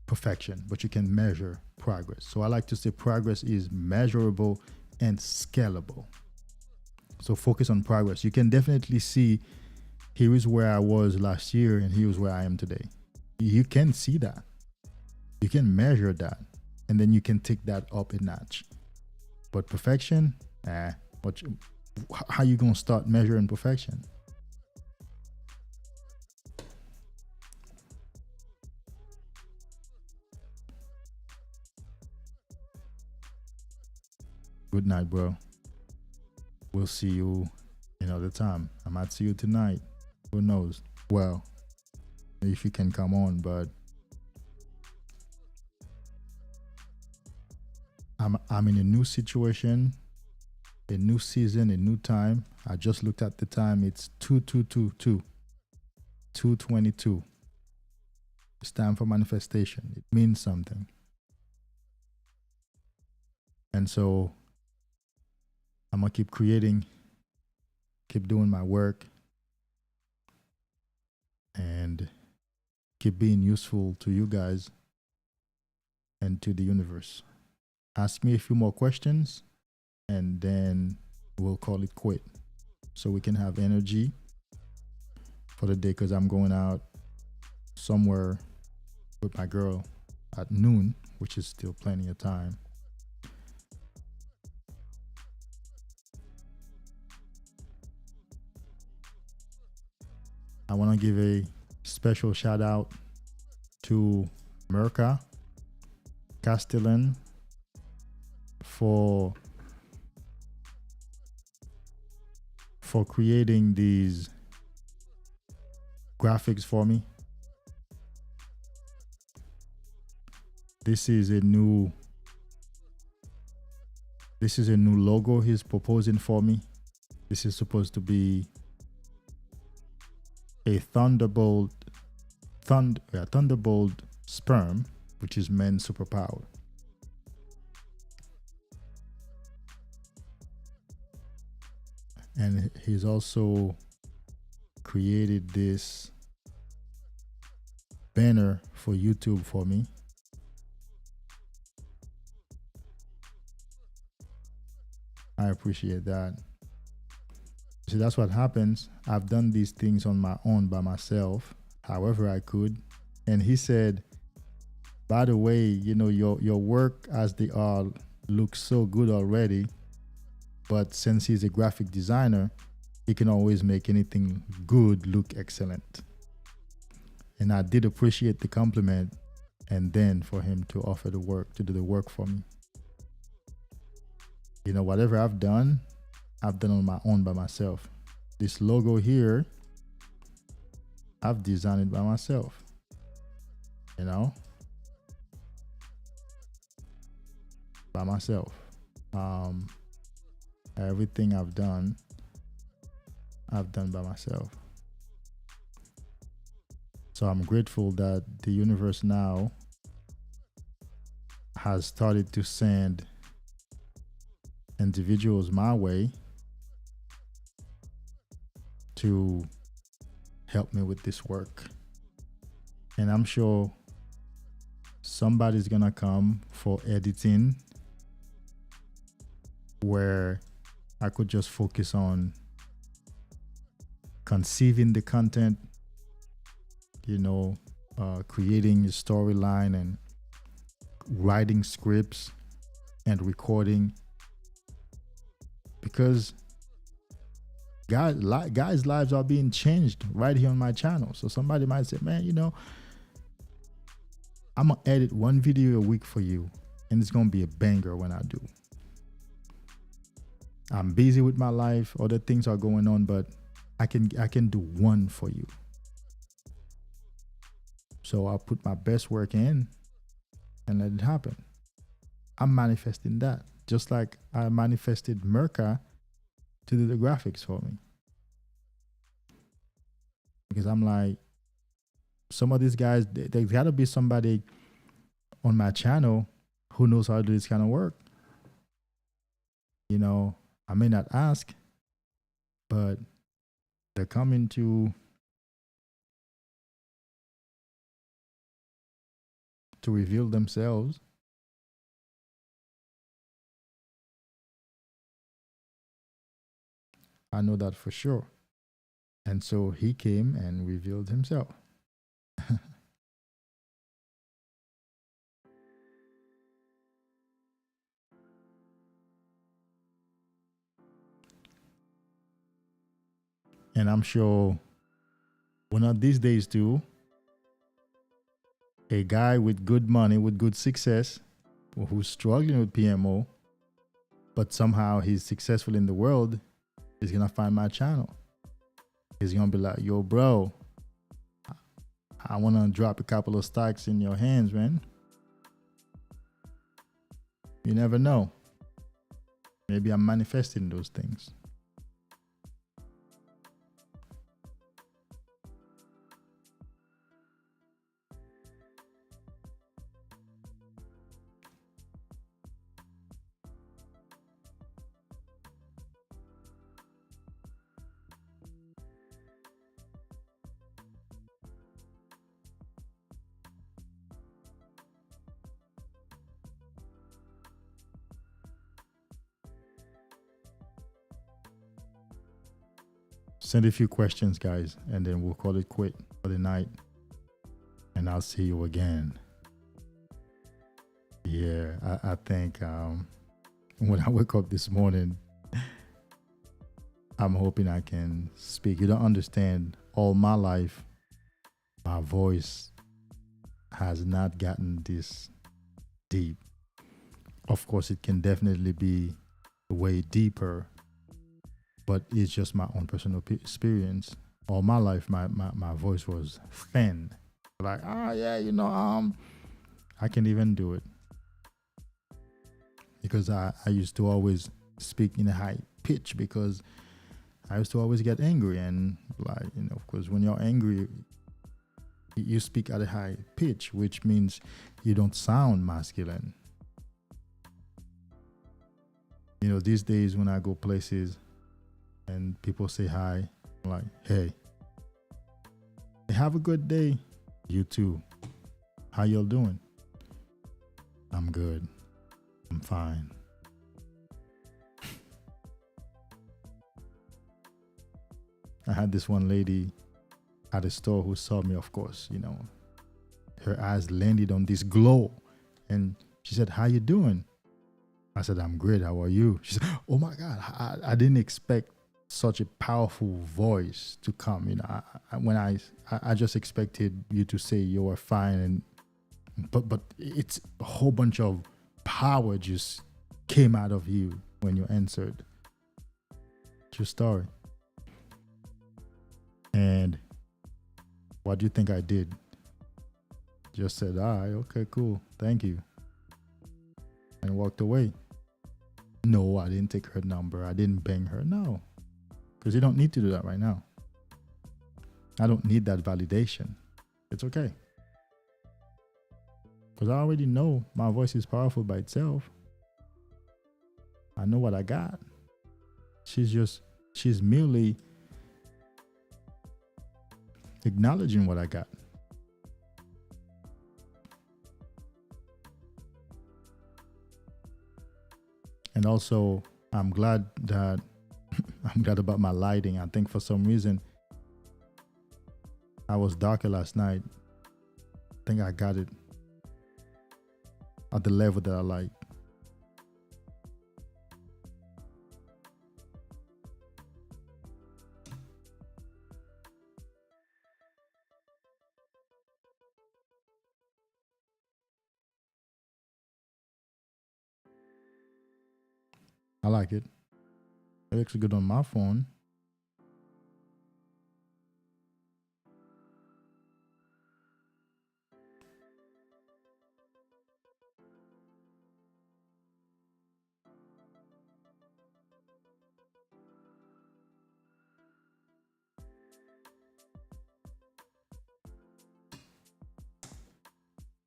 perfection, but you can measure progress. So I like to say progress is measurable and scalable. So focus on progress. You can definitely see, here is where I was last year and here's where I am today. You can see that. You can measure that. And then you can take that up a notch. But perfection, how you gonna start measuring perfection? Good night, bro. We'll see you another time. I might see you tonight. Who knows? Well, if you can come on, but I'm in a new situation, a new season, a new time. I just looked at the time. It's 2:22. It's time for manifestation. It means something. And so I'm gonna keep creating, keep doing my work, and keep being useful to you guys and to the universe. Ask me a few more questions and then we'll call it quit, so we can have energy for the day, because I'm going out somewhere with my girl at noon, which is still plenty of time. I want to give a special shout out to Merca Castellan for creating these graphics for me. This is a new logo he's proposing for me. This is supposed to be a Thunderbolt sperm, which is men's superpower. And he's also created this banner for YouTube for me. I appreciate that. See, that's what happens. I've done these things on my own by myself, however I could. And he said, by the way, your work as they are looks so good already. But since he's a graphic designer, he can always make anything good look excellent. And I did appreciate the compliment, and then for him to offer the work, to do the work for me. Whatever I've done on my own by myself. This logo here, I've designed it by myself. By myself. Everything I've done by myself. So I'm grateful that the universe now has started to send individuals my way to help me with this work. And I'm sure somebody's gonna come for editing, where I could just focus on conceiving the content, creating a storyline and writing scripts and recording, because guys' lives are being changed right here on my channel. So somebody might say, man, I'm gonna edit one video a week for you and it's gonna be a banger when I do. I'm busy with my life, other things are going on, but I can do one for you. So I'll put my best work in and let it happen. I'm manifesting that, just like I manifested Merca to do the graphics for me. Because I'm like, some of these guys, there's gotta be somebody on my channel who knows how to do this kind of work. I may not ask, but they're coming to reveal themselves. I know that for sure. And so he came and revealed himself. And I'm sure one of these days too, a guy with good money, with good success, who's struggling with PMO, but somehow he's successful in the world, is gonna find my channel. He's gonna be like, yo, bro, I wanna drop a couple of stacks in your hands, man. You never know. Maybe I'm manifesting those things. Send a few questions, guys, and then we'll call it quit for the night. And I'll see you again. Yeah, I think when I wake up this morning, I'm hoping I can speak. You don't understand, all my life, my voice has not gotten this deep. Of course, it can definitely be way deeper, but it's just my own personal experience. All my life, my voice was thin. Like, I can't even do it. Because I used to always speak in a high pitch, because I used to always get angry. And of course, when you're angry, you speak at a high pitch, which means you don't sound masculine. These days when I go places and people say hi, I'm like, hey, have a good day. You too. How y'all doing? I'm good. I'm fine. I had this one lady at a store who saw me, of course, her eyes landed on this glow, and she said, how you doing? I said, I'm great. How are you? She said, oh my God, I didn't expect such a powerful voice to come. I just expected you to say you were fine, but it's a whole bunch of power just came out of you when you answered. True story. And what do you think I did? Just said, all right, okay, cool, thank you, and walked away. No, I didn't take her number. I didn't bang her. No, because you don't need to do that right now. I don't need that validation. It's okay. Because I already know my voice is powerful by itself. I know what I got. She's merely acknowledging what I got. And also, I'm glad about my lighting. I think for some reason I was darker last night. I think I got it at the level that I like. I like it. It looks good on my phone.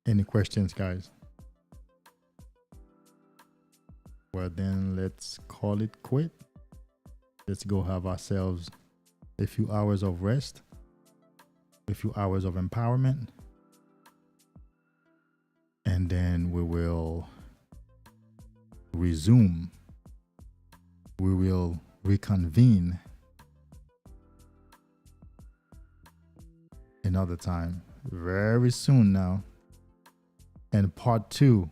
Any questions, guys? Well, then let's call it quit. Let's go have ourselves a few hours of rest, a few hours of empowerment, and then we will resume. We will reconvene another time very soon now. And part 2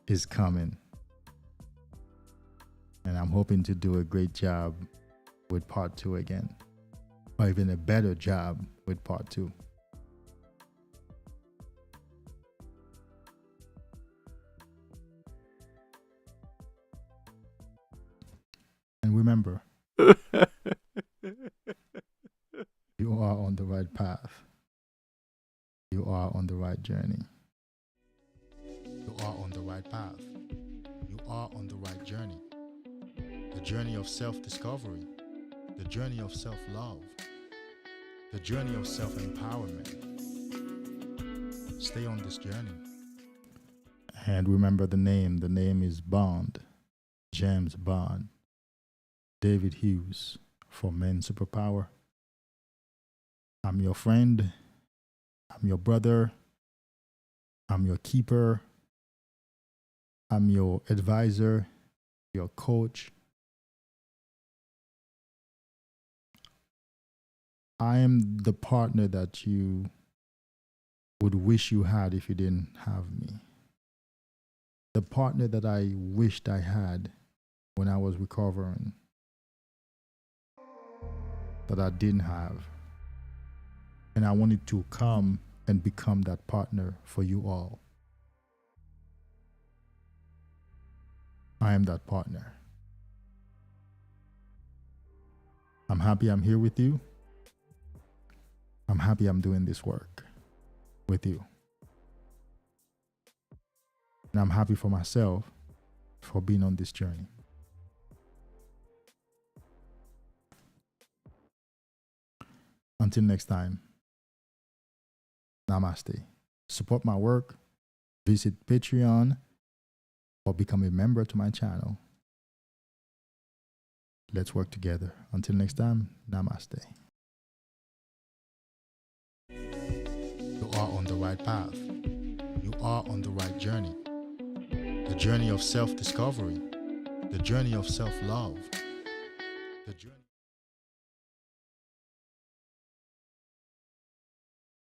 is coming. And I'm hoping to do a great job with part 2 again, or even a better job with part 2. And remember, you are on the right path. You are on the right journey. You are on the right path. You are on the right journey. The journey of self-discovery, the journey of self-love, the journey of self-empowerment. Stay on this journey. And remember the name. The name is Bond, James Bond, David Hughes for Men Superpower. I'm your friend. I'm your brother. I'm your keeper. I'm your advisor, your coach. I am the partner that you would wish you had if you didn't have me. The partner that I wished I had when I was recovering, that I didn't have. And I wanted to come and become that partner for you all. I am that partner. I'm happy I'm here with you. I'm happy I'm doing this work with you. And I'm happy for myself for being on this journey. Until next time, namaste. Support my work. Visit Patreon or become a member to my channel. Let's work together. Until next time, namaste. You are on the right path. You are on the right journey. The journey of self-discovery. The journey of self-love. The journey